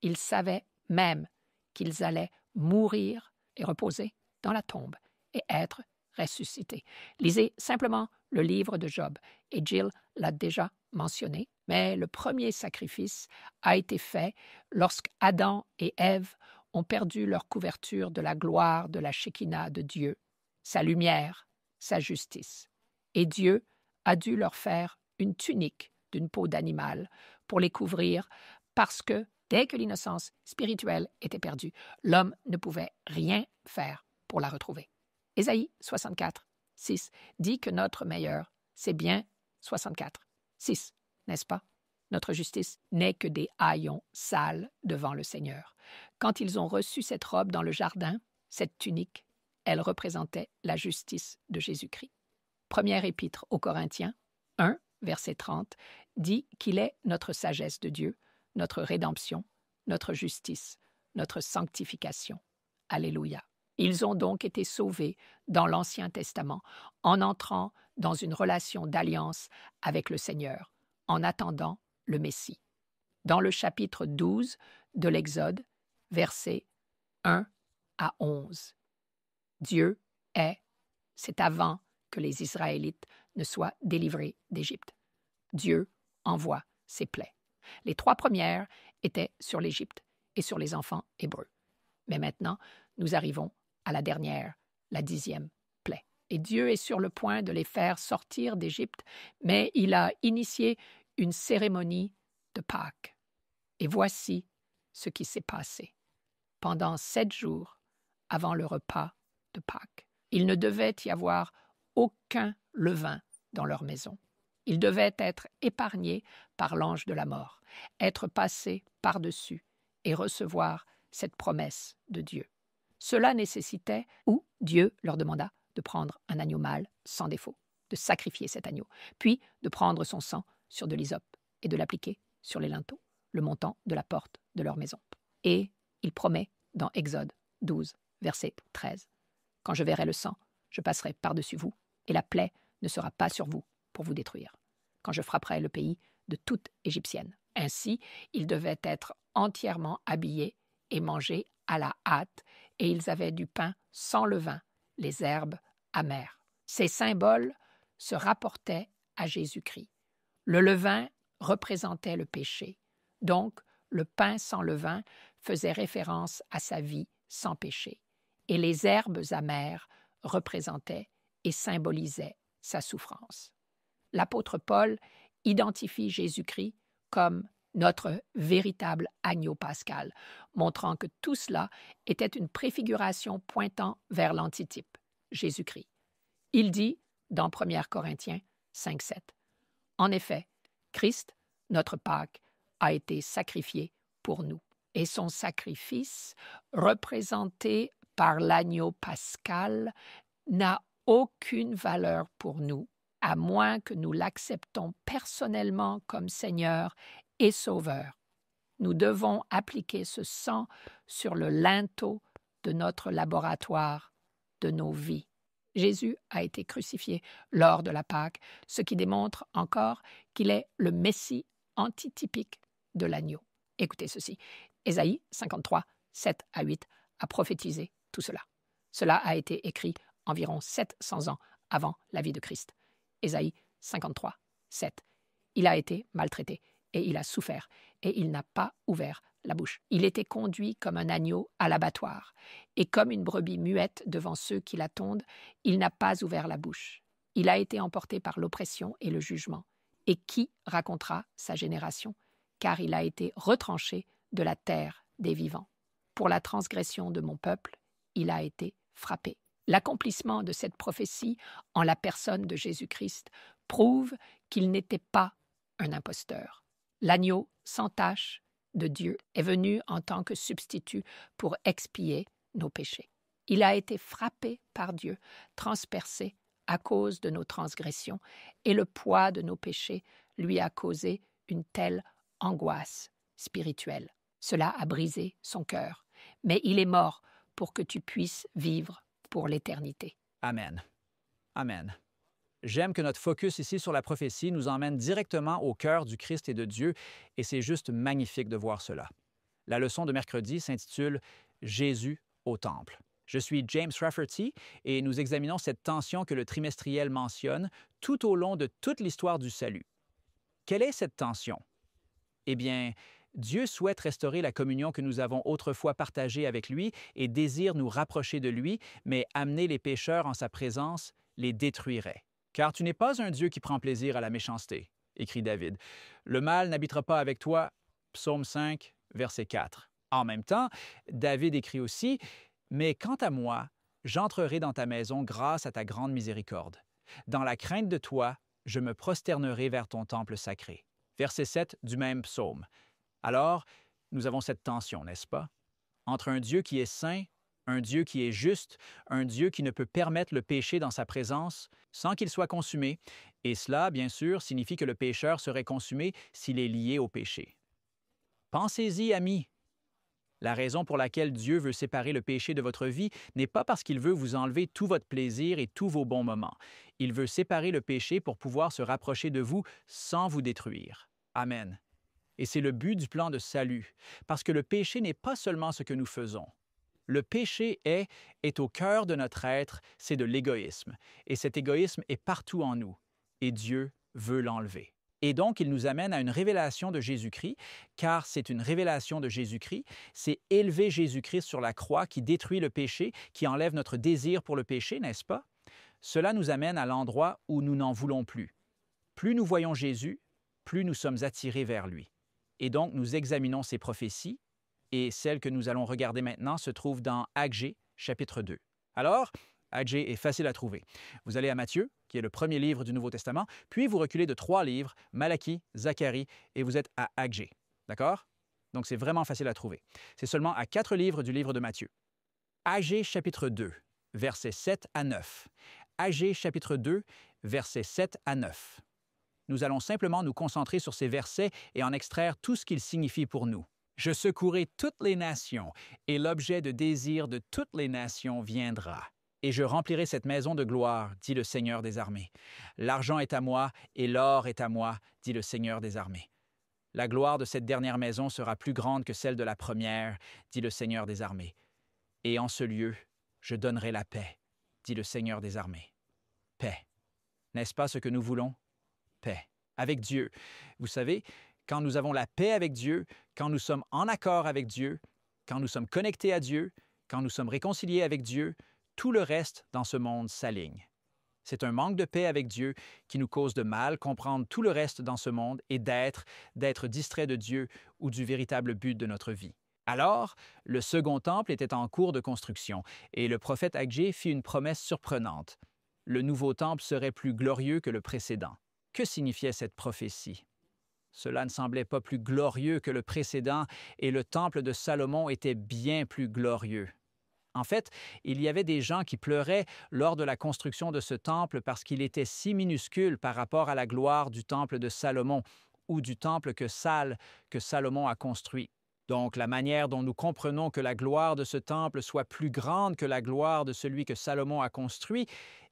Il savait même qu'ils allaient mourir et reposer dans la tombe et être ressuscités. Lisez simplement le livre de Job, et Jill l'a déjà mentionné, mais le premier sacrifice a été fait lorsque Adam et Ève ont perdu leur couverture de la gloire de la Shekinah de Dieu, sa lumière, sa justice. Et Dieu a dû leur faire une tunique d'une peau d'animal pour les couvrir parce que, dès que l'innocence spirituelle était perdue, l'homme ne pouvait rien faire pour la retrouver. Ésaïe 64, 6 dit que notre meilleur, c'est bien 64, 6, n'est-ce pas? Notre justice n'est que des haillons sales devant le Seigneur. Quand ils ont reçu cette robe dans le jardin, cette tunique, elle représentait la justice de Jésus-Christ. Première épître aux Corinthiens, 1, verset 30, dit qu'il est notre sagesse de Dieu, notre rédemption, notre justice, notre sanctification. Alléluia. Ils ont donc été sauvés dans l'Ancien Testament en entrant dans une relation d'alliance avec le Seigneur, en attendant le Messie. Dans le chapitre 12 de l'Exode, versets 1 à 11, Dieu c'est avant que les Israélites ne soient délivrés d'Égypte. Dieu envoie ses plaies. Les 3 premières étaient sur l'Égypte et sur les enfants hébreux. Mais maintenant, nous arrivons à la dernière, la 10e plaie. Et Dieu est sur le point de les faire sortir d'Égypte, mais il a initié une cérémonie de Pâques. Et voici ce qui s'est passé. Pendant 7 jours, avant le repas de Pâques, il ne devait y avoir aucun levain dans leur maison. Ils devaient être épargnés par l'ange de la mort, être passés par-dessus et recevoir cette promesse de Dieu. Cela nécessitait, ou Dieu leur demanda, de prendre un agneau mâle sans défaut, de sacrifier cet agneau, puis de prendre son sang sur de l'hysope et de l'appliquer sur les linteaux, le montant de la porte de leur maison. Et il promet dans Exode 12, verset 13, « Quand je verrai le sang, je passerai par-dessus vous, et la plaie ne sera pas sur vous pour vous détruire, quand je frapperai le pays de toute Égyptienne. » Ainsi, ils devaient être entièrement habillés et manger à la hâte, et ils avaient du pain sans levain, les herbes amères. Ces symboles se rapportaient à Jésus-Christ. Le levain représentait le péché, donc le pain sans levain faisait référence à sa vie sans péché, et les herbes amères représentaient et symbolisaient sa souffrance. L'apôtre Paul identifie Jésus-Christ comme notre véritable agneau pascal, montrant que tout cela était une préfiguration pointant vers l'antitype, Jésus-Christ. Il dit dans 1 Corinthiens 5,7 « En effet, Christ, notre Pâque, a été sacrifié pour nous, et son sacrifice, représenté par l'agneau pascal, n'a aucune valeur pour nous, à moins que nous l'acceptons personnellement comme Seigneur et Sauveur. Nous devons appliquer ce sang sur le linteau de notre laboratoire, de nos vies. Jésus a été crucifié lors de la Pâque, ce qui démontre encore qu'il est le Messie antitypique de l'agneau. Écoutez ceci. Ésaïe 53, 7 à 8 a prophétisé tout cela. Cela a été écrit environ 700 ans avant la vie de Christ. Ésaïe 53, 7. Il a été maltraité et il a souffert et il n'a pas ouvert la bouche. Il était conduit comme un agneau à l'abattoir et comme une brebis muette devant ceux qui la tondent, il n'a pas ouvert la bouche. Il a été emporté par l'oppression et le jugement. Et qui racontera sa génération? Car il a été retranché de la terre des vivants. Pour la transgression de mon peuple, il a été frappé. L'accomplissement de cette prophétie en la personne de Jésus-Christ prouve qu'il n'était pas un imposteur. L'agneau sans tache de Dieu est venu en tant que substitut pour expier nos péchés. Il a été frappé par Dieu, transpercé à cause de nos transgressions, et le poids de nos péchés lui a causé une telle angoisse spirituelle. Cela a brisé son cœur, mais il est mort pour que tu puisses vivre pour l'éternité. Amen. Amen. J'aime que notre focus ici sur la prophétie nous emmène directement au cœur du Christ et de Dieu, et c'est juste magnifique de voir cela. La leçon de mercredi s'intitule « Jésus au temple ». Je suis James Rafferty et nous examinons cette tension que le trimestriel mentionne tout au long de toute l'histoire du salut. Quelle est cette tension? Eh bien, Dieu souhaite restaurer la communion que nous avons autrefois partagée avec lui et désire nous rapprocher de lui, mais amener les pécheurs en sa présence les détruirait. « Car tu n'es pas un Dieu qui prend plaisir à la méchanceté, » écrit David. « Le mal n'habitera pas avec toi. » Psaume 5, verset 4. En même temps, David écrit aussi « Mais quant à moi, j'entrerai dans ta maison grâce à ta grande miséricorde. Dans la crainte de toi, je me prosternerai vers ton temple sacré. » Verset 7 du même psaume. Alors, nous avons cette tension, n'est-ce pas? Entre un Dieu qui est saint, un Dieu qui est juste, un Dieu qui ne peut permettre le péché dans sa présence sans qu'il soit consumé, et cela, bien sûr, signifie que le pécheur serait consumé s'il est lié au péché. Pensez-y, amis. La raison pour laquelle Dieu veut séparer le péché de votre vie n'est pas parce qu'il veut vous enlever tout votre plaisir et tous vos bons moments. Il veut séparer le péché pour pouvoir se rapprocher de vous sans vous détruire. Amen. Et c'est le but du plan de salut, parce que le péché n'est pas seulement ce que nous faisons. Le péché est au cœur de notre être, c'est de l'égoïsme. Et cet égoïsme est partout en nous, et Dieu veut l'enlever. Et donc, il nous amène à une révélation de Jésus-Christ, car c'est une révélation de Jésus-Christ, c'est élever Jésus-Christ sur la croix qui détruit le péché, qui enlève notre désir pour le péché, n'est-ce pas? Cela nous amène à l'endroit où nous n'en voulons plus. Plus nous voyons Jésus, plus nous sommes attirés vers lui. Et donc, nous examinons ces prophéties, et celle que nous allons regarder maintenant se trouve dans Agé, chapitre 2. Alors, Agé est facile à trouver. Vous allez à Matthieu, qui est le premier livre du Nouveau Testament, puis vous reculez de 3 livres, Malachie, Zacharie, et vous êtes à Agé. D'accord? Donc, c'est vraiment facile à trouver. C'est seulement à 4 livres du livre de Matthieu. Agé, chapitre 2, versets 7 à 9. Agé, chapitre 2, versets 7 à 9. Nous allons simplement nous concentrer sur ces versets et en extraire tout ce qu'ils signifient pour nous. Je secouerai toutes les nations, et l'objet de désir de toutes les nations viendra. Et je remplirai cette maison de gloire, dit le Seigneur des armées. L'argent est à moi, et l'or est à moi, dit le Seigneur des armées. La gloire de cette dernière maison sera plus grande que celle de la première, dit le Seigneur des armées. Et en ce lieu, je donnerai la paix, dit le Seigneur des armées. Paix. N'est-ce pas ce que nous voulons? Paix. Avec Dieu. Vous savez, quand nous avons la paix avec Dieu, quand nous sommes en accord avec Dieu, quand nous sommes connectés à Dieu, quand nous sommes réconciliés avec Dieu, tout le reste dans ce monde s'aligne. C'est un manque de paix avec Dieu qui nous cause de mal comprendre tout le reste dans ce monde et d'être distrait de Dieu ou du véritable but de notre vie. Alors, le second temple était en cours de construction et le prophète Agé fit une promesse surprenante. Le nouveau temple serait plus glorieux que le précédent. Que signifiait cette prophétie? Cela ne semblait pas plus glorieux que le précédent et le temple de Salomon était bien plus glorieux. En fait, il y avait des gens qui pleuraient lors de la construction de ce temple parce qu'il était si minuscule par rapport à la gloire du temple de Salomon ou du temple que Salomon a construit. Donc, la manière dont nous comprenons que la gloire de ce temple soit plus grande que la gloire de celui que Salomon a construit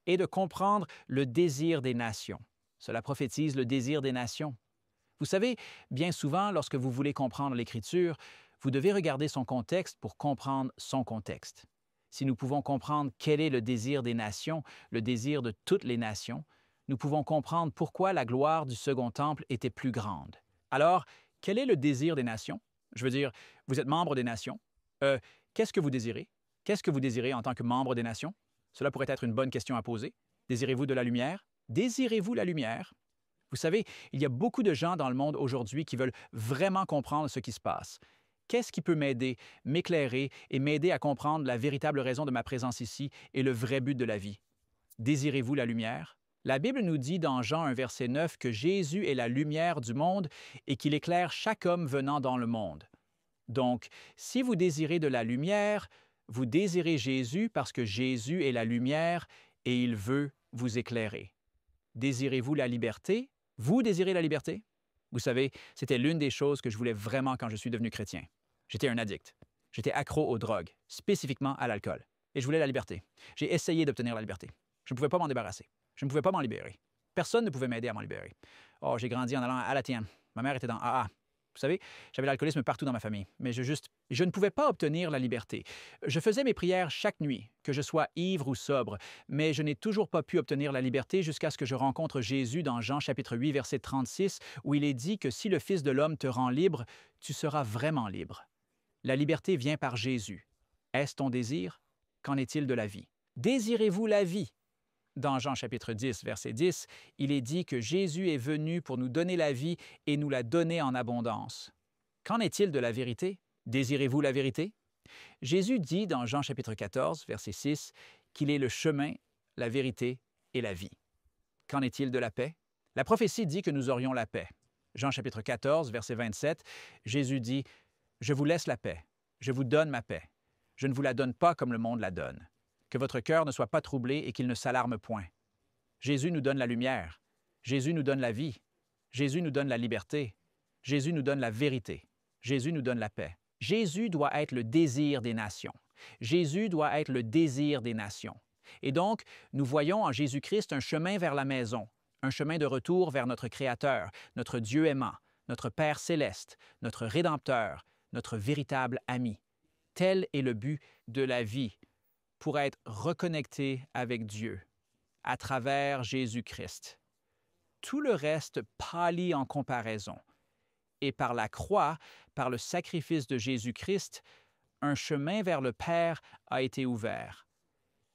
est de comprendre le désir des nations. Cela prophétise le désir des nations. Vous savez, bien souvent, lorsque vous voulez comprendre l'Écriture, vous devez regarder son contexte pour comprendre son contexte. Si nous pouvons comprendre quel est le désir des nations, le désir de toutes les nations, nous pouvons comprendre pourquoi la gloire du second temple était plus grande. Alors, quel est le désir des nations? Je veux dire, vous êtes membre des nations. Qu'est-ce que vous désirez? Qu'est-ce que vous désirez en tant que membre des nations? Cela pourrait être une bonne question à poser. Désirez-vous de la lumière? Désirez-vous la lumière? Vous savez, il y a beaucoup de gens dans le monde aujourd'hui qui veulent vraiment comprendre ce qui se passe. Qu'est-ce qui peut m'aider, m'éclairer et m'aider à comprendre la véritable raison de ma présence ici et le vrai but de la vie? Désirez-vous la lumière? La Bible nous dit dans Jean 1, verset 9 que Jésus est la lumière du monde et qu'il éclaire chaque homme venant dans le monde. Donc, si vous désirez de la lumière, vous désirez Jésus parce que Jésus est la lumière et il veut vous éclairer. Désirez-vous la liberté? Vous désirez la liberté? Vous savez, c'était l'une des choses que je voulais vraiment quand je suis devenu chrétien. J'étais un addict. J'étais accro aux drogues, spécifiquement à l'alcool. Et je voulais la liberté. J'ai essayé d'obtenir la liberté. Je ne pouvais pas m'en débarrasser. Je ne pouvais pas m'en libérer. Personne ne pouvait m'aider à m'en libérer. Oh, j'ai grandi en allant à la tienne. Ma mère était dans AA. Vous savez, j'avais l'alcoolisme partout dans ma famille, mais je ne pouvais pas obtenir la liberté. Je faisais mes prières chaque nuit, que je sois ivre ou sobre, mais je n'ai toujours pas pu obtenir la liberté jusqu'à ce que je rencontre Jésus dans Jean chapitre 8, verset 36, où il est dit que si le Fils de l'homme te rend libre, tu seras vraiment libre. La liberté vient par Jésus. Est-ce ton désir? Qu'en est-il de la vie? Désirez-vous la vie? Dans Jean chapitre 10, verset 10, il est dit que Jésus est venu pour nous donner la vie et nous la donner en abondance. Qu'en est-il de la vérité? Désirez-vous la vérité? Jésus dit dans Jean chapitre 14, verset 6, qu'il est le chemin, la vérité et la vie. Qu'en est-il de la paix? La prophétie dit que nous aurions la paix. Jean chapitre 14, verset 27, Jésus dit « Je vous laisse la paix, je vous donne ma paix. Je ne vous la donne pas comme le monde la donne. Que votre cœur ne soit pas troublé et qu'il ne s'alarme point. » Jésus nous donne la lumière. Jésus nous donne la vie. Jésus nous donne la liberté. Jésus nous donne la vérité. Jésus nous donne la paix. Jésus doit être le désir des nations. Jésus doit être le désir des nations. Et donc, nous voyons en Jésus-Christ un chemin vers la maison, un chemin de retour vers notre Créateur, notre Dieu aimant, notre Père céleste, notre Rédempteur, notre véritable ami. Tel est le but de la vie, pour être reconnecté avec Dieu à travers Jésus-Christ. Tout le reste pâlit en comparaison. Et par la croix, par le sacrifice de Jésus-Christ, un chemin vers le Père a été ouvert.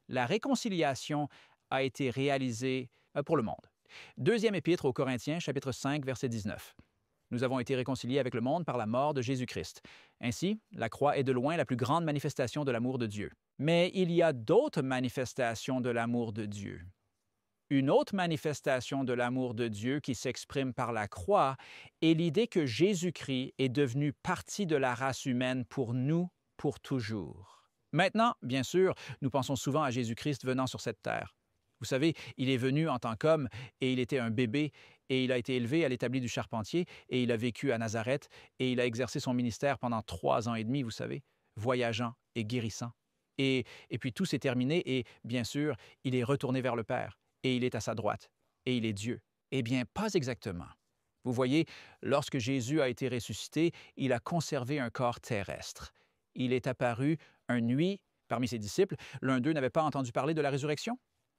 La réconciliation a été réalisée pour le monde. Deuxième épître aux Corinthiens, chapitre 5, verset 19. Nous avons été réconciliés avec le monde par la mort de Jésus-Christ. Ainsi, la croix est de loin la plus grande manifestation de l'amour de Dieu. Mais il y a d'autres manifestations de l'amour de Dieu. Une autre manifestation de l'amour de Dieu qui s'exprime par la croix est l'idée que Jésus-Christ est devenu partie de la race humaine pour nous, pour toujours. Maintenant, bien sûr, nous pensons souvent à Jésus-Christ venant sur cette terre. Vous savez, il est venu en tant qu'homme et il était un bébé et il a été élevé à l'établi du charpentier et il a vécu à Nazareth et il a exercé son ministère pendant 3 ans et demi, vous savez, voyageant et guérissant. Et puis tout s'est terminé et, bien sûr, il est retourné vers le Père et il est à sa droite et il est Dieu. Eh bien, pas exactement. Vous voyez, lorsque Jésus a été ressuscité, il a conservé un corps terrestre. Il est apparu une nuit parmi ses disciples. L'un d'eux n'avait pas entendu parler de la résurrection.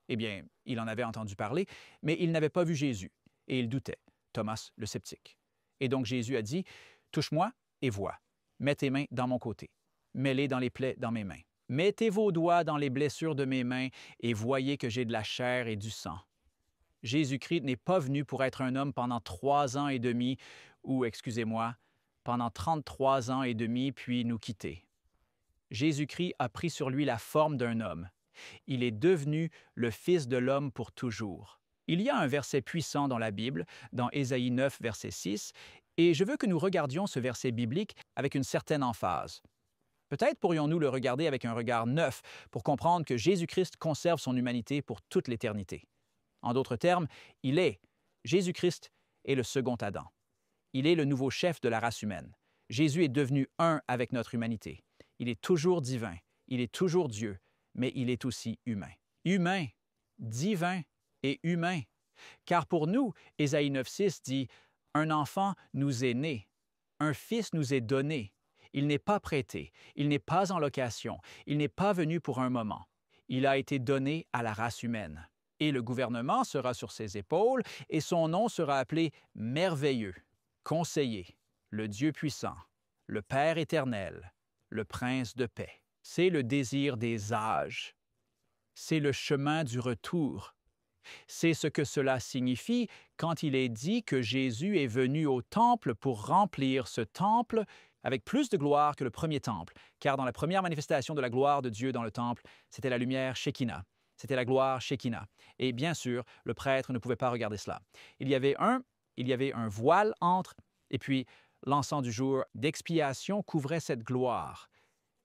Eh bien, il en avait entendu parler, mais il n'avait pas vu Jésus et il doutait, Thomas le sceptique. Et donc Jésus a dit, « Touche-moi et vois. Mets tes mains dans mon côté. Mets-les dans les plaies dans mes mains. Mettez vos doigts dans les blessures de mes mains et voyez que j'ai de la chair et du sang. » Jésus-Christ n'est pas venu pour être un homme pendant 3 ans et demi, ou, excusez-moi, pendant 33 ans et demi, puis nous quitter. Jésus-Christ a pris sur lui la forme d'un homme. Il est devenu le Fils de l'homme pour toujours. Il y a un verset puissant dans la Bible, dans Ésaïe 9, verset 6, et je veux que nous regardions ce verset biblique avec une certaine emphase. Peut-être pourrions-nous le regarder avec un regard neuf pour comprendre que Jésus-Christ conserve son humanité pour toute l'éternité. En d'autres termes, Jésus-Christ est le second Adam. Il est le nouveau chef de la race humaine. Jésus est devenu un avec notre humanité. Il est toujours divin, il est toujours Dieu, mais il est aussi humain. Humain, divin et humain. Car pour nous, Ésaïe 9,6 dit « Un enfant nous est né, un fils nous est donné. Il n'est pas prêté, il n'est pas en location, il n'est pas venu pour un moment. Il a été donné à la race humaine. Et le gouvernement sera sur ses épaules, et son nom sera appelé Merveilleux, Conseiller, le Dieu puissant, le Père éternel, le Prince de paix. » C'est le désir des âges. C'est le chemin du retour. C'est ce que cela signifie quand il est dit que Jésus est venu au temple pour remplir ce temple avec plus de gloire que le premier temple, car dans la première manifestation de la gloire de Dieu dans le temple, c'était la lumière Shekinah. C'était la gloire Shekinah. Et bien sûr, le prêtre ne pouvait pas regarder cela. Il y avait un voile entre, et puis l'encens du jour d'expiation couvrait cette gloire.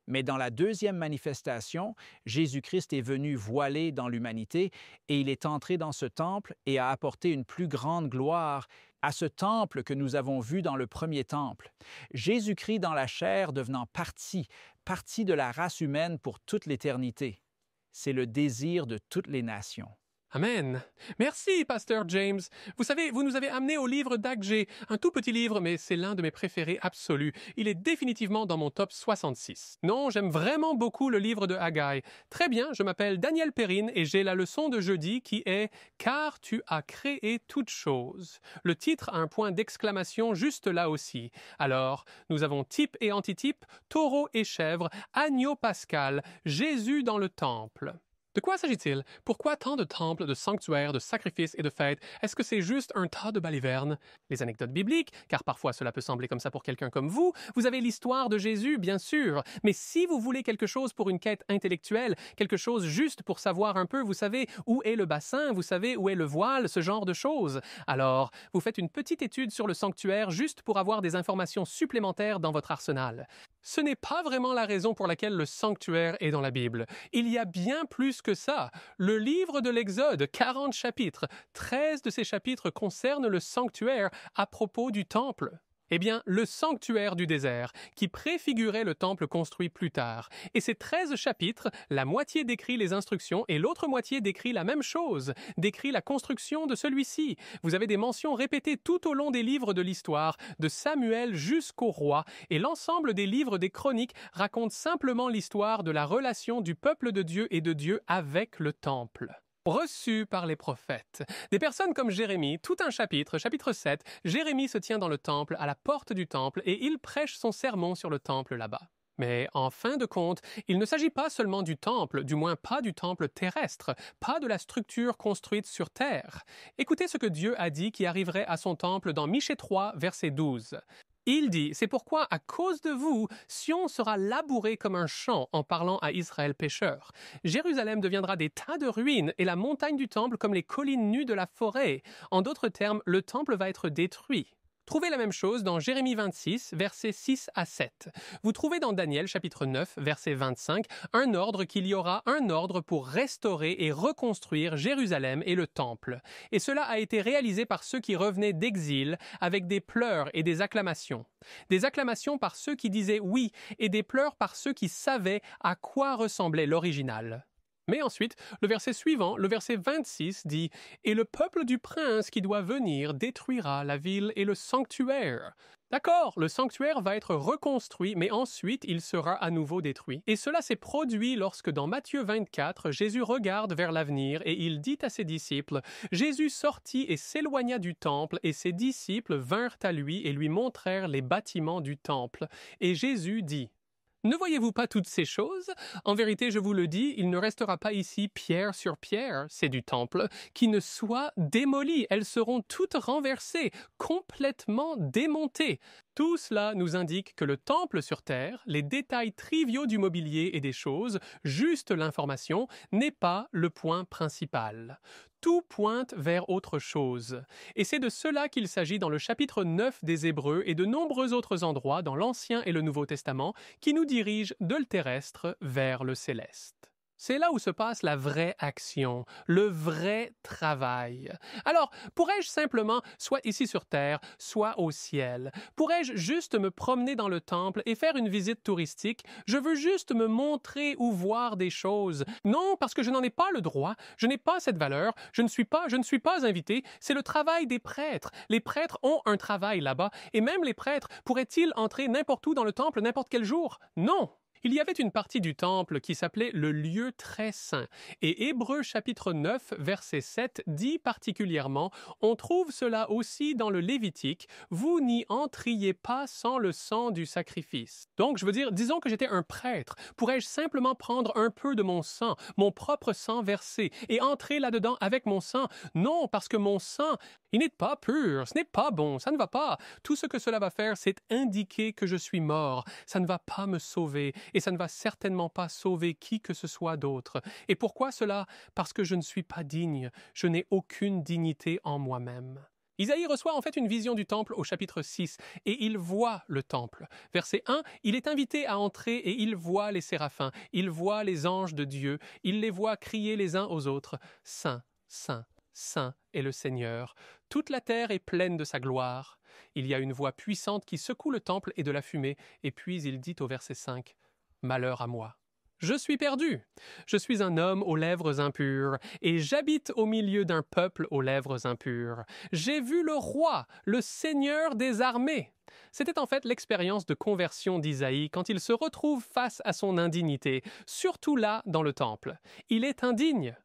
Mais dans la deuxième manifestation, Jésus-Christ est venu voilé dans l'humanité et il est entré dans ce temple et a apporté une plus grande gloire à ce temple que nous avons vu dans le premier temple. Jésus-Christ dans la chair devenant partie de la race humaine pour toute l'éternité. C'est le désir de toutes les nations. Amen. Merci, Pasteur James. Vous savez, vous nous avez amené au livre d'Agé, un tout petit livre, mais c'est l'un de mes préférés absolus. Il est définitivement dans mon top 66. Non, j'aime vraiment beaucoup le livre de Haggai. Très bien, je m'appelle Daniel Perrine et j'ai la leçon de jeudi qui est « Car tu as créé toutes choses ». Le titre a un point d'exclamation juste là aussi. Alors, nous avons type et antitype, taureau et chèvre, agneau pascal, Jésus dans le temple. De quoi s'agit-il? Pourquoi tant de temples, de sanctuaires, de sacrifices et de fêtes? Est-ce que c'est juste un tas de balivernes? Les anecdotes bibliques, car parfois cela peut sembler comme ça pour quelqu'un comme vous avez l'histoire de Jésus, bien sûr. Mais si vous voulez quelque chose pour une quête intellectuelle, quelque chose juste pour savoir un peu, vous savez, où est le bassin, vous savez où est le voile, ce genre de choses, alors vous faites une petite étude sur le sanctuaire juste pour avoir des informations supplémentaires dans votre arsenal. Ce n'est pas vraiment la raison pour laquelle le sanctuaire est dans la Bible. Il y a bien plus que ça. Le livre de l'Exode, 40 chapitres, 13 de ces chapitres concernent le sanctuaire à propos du temple. Eh bien, le sanctuaire du désert, qui préfigurait le temple construit plus tard. Et ces 13 chapitres, la moitié décrit les instructions et l'autre moitié décrit la même chose, décrit la construction de celui-ci. Vous avez des mentions répétées tout au long des livres de l'histoire, de Samuel jusqu'au roi, et l'ensemble des livres des chroniques racontent simplement l'histoire de la relation du peuple de Dieu et de Dieu avec le temple. Reçu par les prophètes. Des personnes comme Jérémie, tout un chapitre, chapitre 7, Jérémie se tient dans le temple, à la porte du temple, et il prêche son sermon sur le temple là-bas. Mais en fin de compte, il ne s'agit pas seulement du temple, du moins pas du temple terrestre, pas de la structure construite sur terre. Écoutez ce que Dieu a dit qui arriverait à son temple dans Michée 3, verset 12. Il dit, c'est pourquoi, à cause de vous, Sion sera labouré comme un champ en parlant à Israël pécheur. Jérusalem deviendra des tas de ruines et la montagne du temple comme les collines nues de la forêt. En d'autres termes, le temple va être détruit. Trouvez la même chose dans Jérémie 26, versets 6 à 7. Vous trouvez dans Daniel, chapitre 9, verset 25, un ordre qu'il y aura un ordre pour restaurer et reconstruire Jérusalem et le temple. Et cela a été réalisé par ceux qui revenaient d'exil avec des pleurs et des acclamations. Des acclamations par ceux qui disaient oui et des pleurs par ceux qui savaient à quoi ressemblait l'original. Mais ensuite, le verset suivant, le verset 26, dit « Et le peuple du prince qui doit venir détruira la ville et le sanctuaire. » D'accord, le sanctuaire va être reconstruit, mais ensuite il sera à nouveau détruit. Et cela s'est produit lorsque dans Matthieu 24, Jésus regarde vers l'avenir et il dit à ses disciples « Jésus sortit et s'éloigna du temple, et ses disciples vinrent à lui et lui montrèrent les bâtiments du temple. Et Jésus dit « Ne voyez-vous pas toutes ces choses? En vérité, je vous le dis, il ne restera pas ici pierre sur pierre, c'est du temple, qui ne soit démoli. Elles seront toutes renversées, complètement démontées. » Tout cela nous indique que le temple sur terre, les détails triviaux du mobilier et des choses, juste l'information, n'est pas le point principal. Tout pointe vers autre chose. Et c'est de cela qu'il s'agit dans le chapitre 9 des Hébreux et de nombreux autres endroits dans l'Ancien et le Nouveau Testament qui nous dirigent de le terrestre vers le céleste. C'est là où se passe la vraie action, le vrai travail. Alors, pourrais-je simplement, soit ici sur Terre, soit au ciel, pourrais-je juste me promener dans le temple et faire une visite touristique? Je veux juste me montrer ou voir des choses. Non, parce que je n'en ai pas le droit, je n'ai pas cette valeur, je ne suis pas invité, c'est le travail des prêtres. Les prêtres ont un travail là-bas, et même les prêtres pourraient-ils entrer n'importe où dans le temple n'importe quel jour? Non! Il y avait une partie du temple qui s'appelait le lieu très saint, et Hébreux chapitre 9, verset 7 dit particulièrement « On trouve cela aussi dans le Lévitique, vous n'y entriez pas sans le sang du sacrifice. » Donc, je veux dire, disons que j'étais un prêtre, pourrais-je simplement prendre un peu de mon sang, mon propre sang versé, et entrer là-dedans avec mon sang? Non, parce que mon sang, il n'est pas pur, ce n'est pas bon, ça ne va pas. Tout ce que cela va faire, c'est indiquer que je suis mort, ça ne va pas me sauver, et ça ne va certainement pas sauver qui que ce soit d'autre. Et pourquoi cela? Parce que je ne suis pas digne, je n'ai aucune dignité en moi-même. Isaïe reçoit en fait une vision du temple au chapitre 6, et il voit le temple. Verset 1, il est invité à entrer et il voit les séraphins, il voit les anges de Dieu, il les voit crier les uns aux autres, « Saint, Saint, Saint est le Seigneur, toute la terre est pleine de sa gloire. » Il y a une voix puissante qui secoue le temple et de la fumée, et puis il dit au verset 5, « Malheur à moi. Je suis perdu. Je suis un homme aux lèvres impures, et j'habite au milieu d'un peuple aux lèvres impures. J'ai vu le roi, le Seigneur des armées. » C'était en fait l'expérience de conversion d'Isaïe quand il se retrouve face à son indignité, surtout là dans le temple. Il est indigne.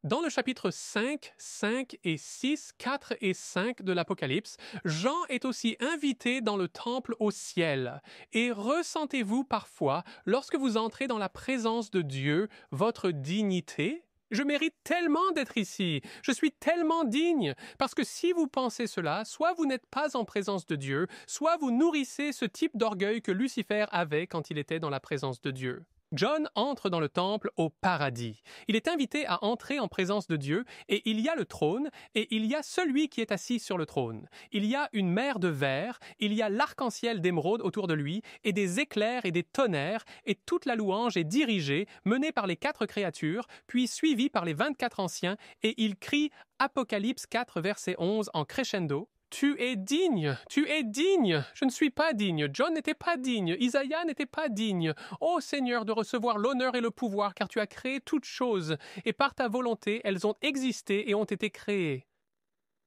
Dans le chapitre 5, 5 et 6, 4 et 5 de l'Apocalypse, Jean est aussi invité dans le temple au ciel. Et ressentez-vous parfois, lorsque vous entrez dans la présence de Dieu, votre dignité? Je mérite tellement d'être ici, je suis tellement digne, parce que si vous pensez cela, soit vous n'êtes pas en présence de Dieu, soit vous nourrissez ce type d'orgueil que Lucifer avait quand il était dans la présence de Dieu. John entre dans le temple au paradis. Il est invité à entrer en présence de Dieu et il y a le trône et il y a celui qui est assis sur le trône. Il y a une mer de verre, il y a l'arc-en-ciel d'émeraude autour de lui et des éclairs et des tonnerres et toute la louange est dirigée, menée par les 4 créatures, puis suivie par les 24 anciens et il crie Apocalypse 4 verset 11 en crescendo. Tu es digne, je ne suis pas digne, John n'était pas digne, Isaïe n'était pas digne. Ô Seigneur, de recevoir l'honneur et le pouvoir, car tu as créé toutes choses, et par ta volonté, elles ont existé et ont été créées.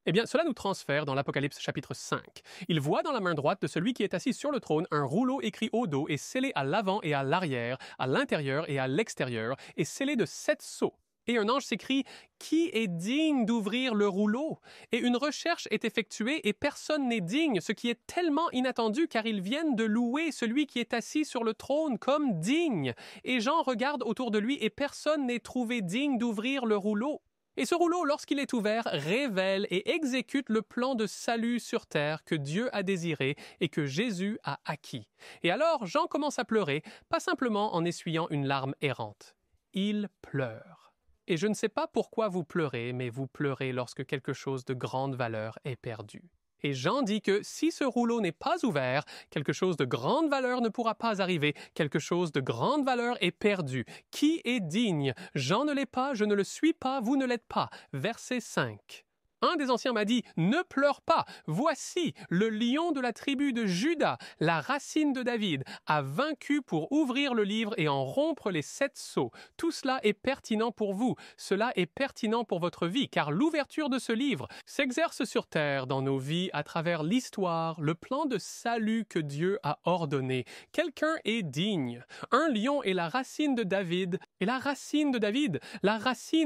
Eh bien, cela nous transfère dans l'Apocalypse chapitre 5. Il voit dans la main droite de celui qui est assis sur le trône un rouleau écrit au dos et scellé à l'avant et à l'arrière, à l'intérieur et à l'extérieur, et scellé de 7 sceaux. Et un ange s'écrie « Qui est digne d'ouvrir le rouleau ?» Et une recherche est effectuée et personne n'est digne, ce qui est tellement inattendu car ils viennent de louer celui qui est assis sur le trône comme digne. Et Jean regarde autour de lui et personne n'est trouvé digne d'ouvrir le rouleau. Et ce rouleau, lorsqu'il est ouvert, révèle et exécute le plan de salut sur terre que Dieu a désiré et que Jésus a acquis. Et alors Jean commence à pleurer, pas simplement en essuyant une larme errante. Il pleure. Et je ne sais pas pourquoi vous pleurez, mais vous pleurez lorsque quelque chose de grande valeur est perdu. Et Jean dit que si ce rouleau n'est pas ouvert, quelque chose de grande valeur ne pourra pas arriver, quelque chose de grande valeur est perdu. Qui est digne? Jean ne l'est pas, je ne le suis pas, vous ne l'êtes pas. Verset 5. Un des anciens m'a dit « Ne pleure pas, voici, le lion de la tribu de Juda, la racine de David, a vaincu pour ouvrir le livre et en rompre les 7 sceaux. Tout cela est pertinent pour vous, cela est pertinent pour votre vie, car l'ouverture de ce livre s'exerce sur terre dans nos vies à travers l'histoire, le plan de salut que Dieu a ordonné. Quelqu'un est digne. Un lion est la racine de David, et la racine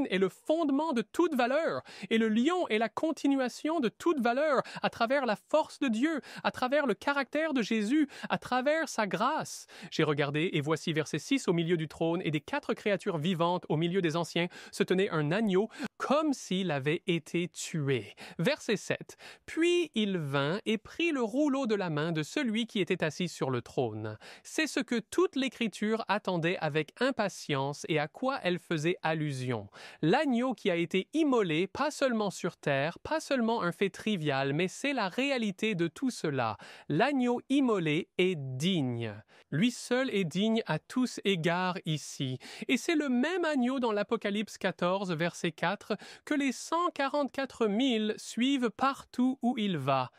est le fondement de toute valeur, et le lion est la continuation de toute valeur à travers la force de Dieu, à travers le caractère de Jésus, à travers sa grâce. J'ai regardé et voici verset 6 au milieu du trône et des 4 créatures vivantes au milieu des anciens se tenait un agneau comme s'il avait été tué. Verset 7. Puis il vint et prit le rouleau de la main de celui qui était assis sur le trône. C'est ce que toute l'Écriture attendait avec impatience et à quoi elle faisait allusion. L'agneau qui a été immolé, pas seulement sur terre, terre, pas seulement un fait trivial, mais c'est la réalité de tout cela. L'agneau immolé est digne. Lui seul est digne à tous égards ici. Et c'est le même agneau dans l'Apocalypse 14, verset 4, que les 144 000 suivent partout où il va.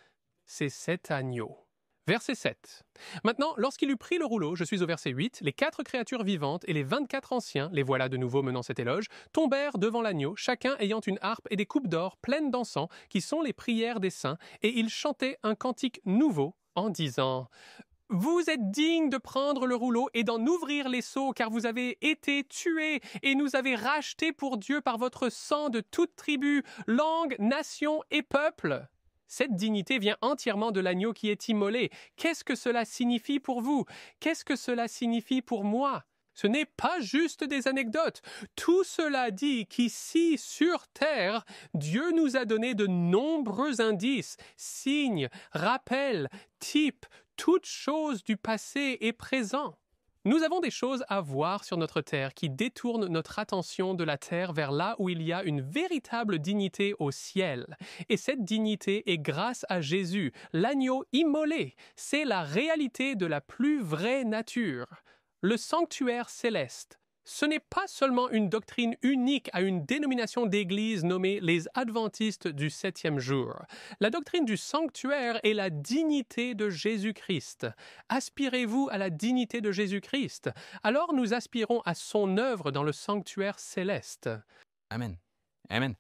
C'est cet agneau. Verset 7. Maintenant, lorsqu'il eut pris le rouleau, je suis au verset 8, les 4 créatures vivantes et les 24 anciens, les voilà de nouveau menant cet éloge, tombèrent devant l'agneau, chacun ayant une harpe et des coupes d'or pleines d'encens, qui sont les prières des saints, et ils chantaient un cantique nouveau en disant « Vous êtes dignes de prendre le rouleau et d'en ouvrir les sceaux, car vous avez été tués et nous avez rachetés pour Dieu par votre sang de toute tribu, langue, nation et peuple. » Cette dignité vient entièrement de l'agneau qui est immolé. Qu'est-ce que cela signifie pour vous? Qu'est-ce que cela signifie pour moi? Ce n'est pas juste des anecdotes. Tout cela dit qu'ici, sur terre, Dieu nous a donné de nombreux indices, signes, rappels, types, toutes choses du passé et présent. Nous avons des choses à voir sur notre terre qui détournent notre attention de la terre vers là où il y a une véritable dignité au ciel. Et cette dignité est grâce à Jésus, l'agneau immolé. C'est la réalité de la plus vraie nature. Le sanctuaire céleste. Ce n'est pas seulement une doctrine unique à une dénomination d'église nommée les Adventistes du 7e jour. La doctrine du sanctuaire est la dignité de Jésus-Christ. Aspirez-vous à la dignité de Jésus-Christ? Alors nous aspirons à son œuvre dans le sanctuaire céleste. Amen. Amen.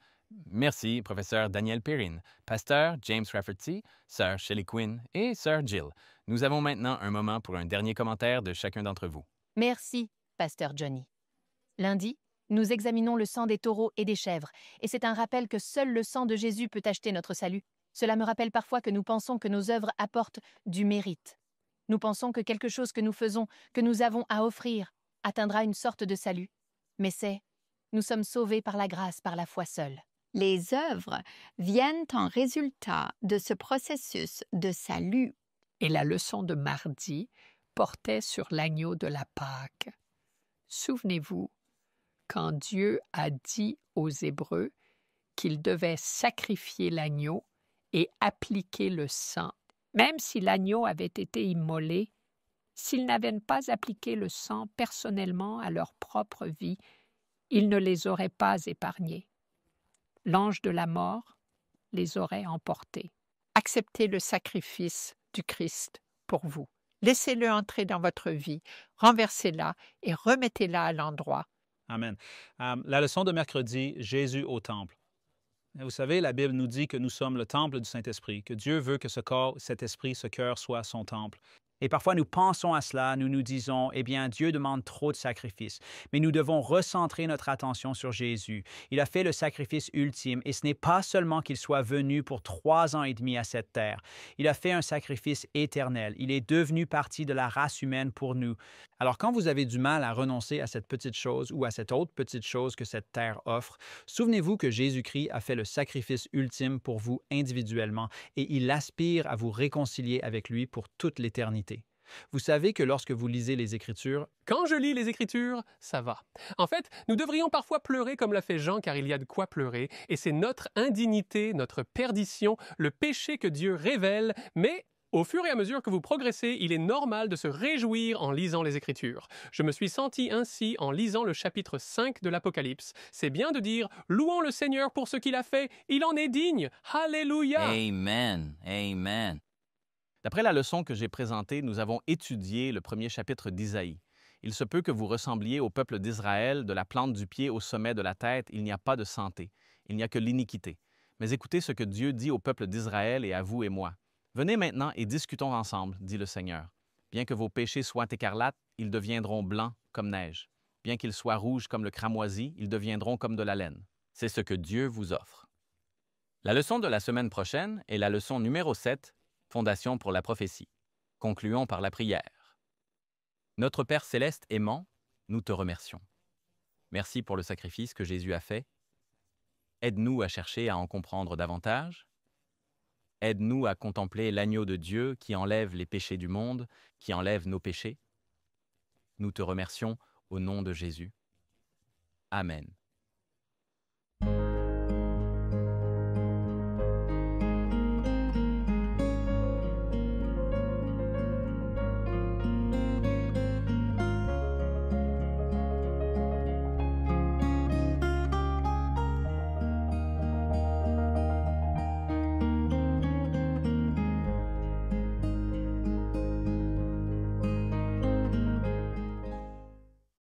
Merci, professeur Daniel Perrin, pasteur James Rafferty, sœur Shelley Quinn et sœur Jill. Nous avons maintenant un moment pour un dernier commentaire de chacun d'entre vous. Merci, pasteur Johnny. Lundi, nous examinons le sang des taureaux et des chèvres, et c'est un rappel que seul le sang de Jésus peut acheter notre salut. Cela me rappelle parfois que nous pensons que nos œuvres apportent du mérite. Nous pensons que quelque chose que nous faisons, que nous avons à offrir, atteindra une sorte de salut. Mais nous sommes sauvés par la grâce, par la foi seule. Les œuvres viennent en résultat de ce processus de salut. Et la leçon de mardi portait sur l'agneau de la Pâque. Souvenez-vous, quand Dieu a dit aux Hébreux qu'ils devaient sacrifier l'agneau et appliquer le sang, même si l'agneau avait été immolé, s'ils n'avaient pas appliqué le sang personnellement à leur propre vie, ils ne les auraient pas épargnés. L'ange de la mort les aurait emportés. Acceptez le sacrifice du Christ pour vous. Laissez-le entrer dans votre vie, renversez-la et remettez-la à l'endroit. Amen. La leçon de mercredi, Jésus au temple. Vous savez, la Bible nous dit que nous sommes le temple du Saint-Esprit, que Dieu veut que ce corps, cet esprit, ce cœur soit son temple. Et parfois, nous pensons à cela, nous nous disons, eh bien, Dieu demande trop de sacrifices. Mais nous devons recentrer notre attention sur Jésus. Il a fait le sacrifice ultime et ce n'est pas seulement qu'il soit venu pour 3 ans et demi à cette terre. Il a fait un sacrifice éternel. Il est devenu partie de la race humaine pour nous. Alors, quand vous avez du mal à renoncer à cette petite chose ou à cette autre petite chose que cette terre offre, souvenez-vous que Jésus-Christ a fait le sacrifice ultime pour vous individuellement et il aspire à vous réconcilier avec lui pour toute l'éternité. Vous savez que lorsque vous lisez les Écritures, Quand je lis les Écritures, ça va. En fait, nous devrions parfois pleurer comme l'a fait Jean, car il y a de quoi pleurer, et c'est notre indignité, notre perdition, le péché que Dieu révèle, mais au fur et à mesure que vous progressez, il est normal de se réjouir en lisant les Écritures. Je me suis senti ainsi en lisant le chapitre 5 de l'Apocalypse. C'est bien de dire « Louons le Seigneur pour ce qu'il a fait, il en est digne, Alléluia !» Amen. Amen. D'après la leçon que j'ai présentée, nous avons étudié le premier chapitre d'Isaïe. Il se peut que vous ressembliez au peuple d'Israël, de la plante du pied au sommet de la tête, il n'y a pas de santé, il n'y a que l'iniquité. Mais écoutez ce que Dieu dit au peuple d'Israël et à vous et moi. Venez maintenant et discutons ensemble, dit le Seigneur. Bien que vos péchés soient écarlates, ils deviendront blancs comme neige. Bien qu'ils soient rouges comme le cramoisi, ils deviendront comme de la laine. C'est ce que Dieu vous offre. La leçon de la semaine prochaine est la leçon numéro 7, Fondation pour la prophétie. Concluons par la prière. Notre Père céleste aimant, nous te remercions. Merci pour le sacrifice que Jésus a fait. Aide-nous à chercher à en comprendre davantage. Aide-nous à contempler l'agneau de Dieu qui enlève les péchés du monde, qui enlève nos péchés. Nous te remercions au nom de Jésus. Amen.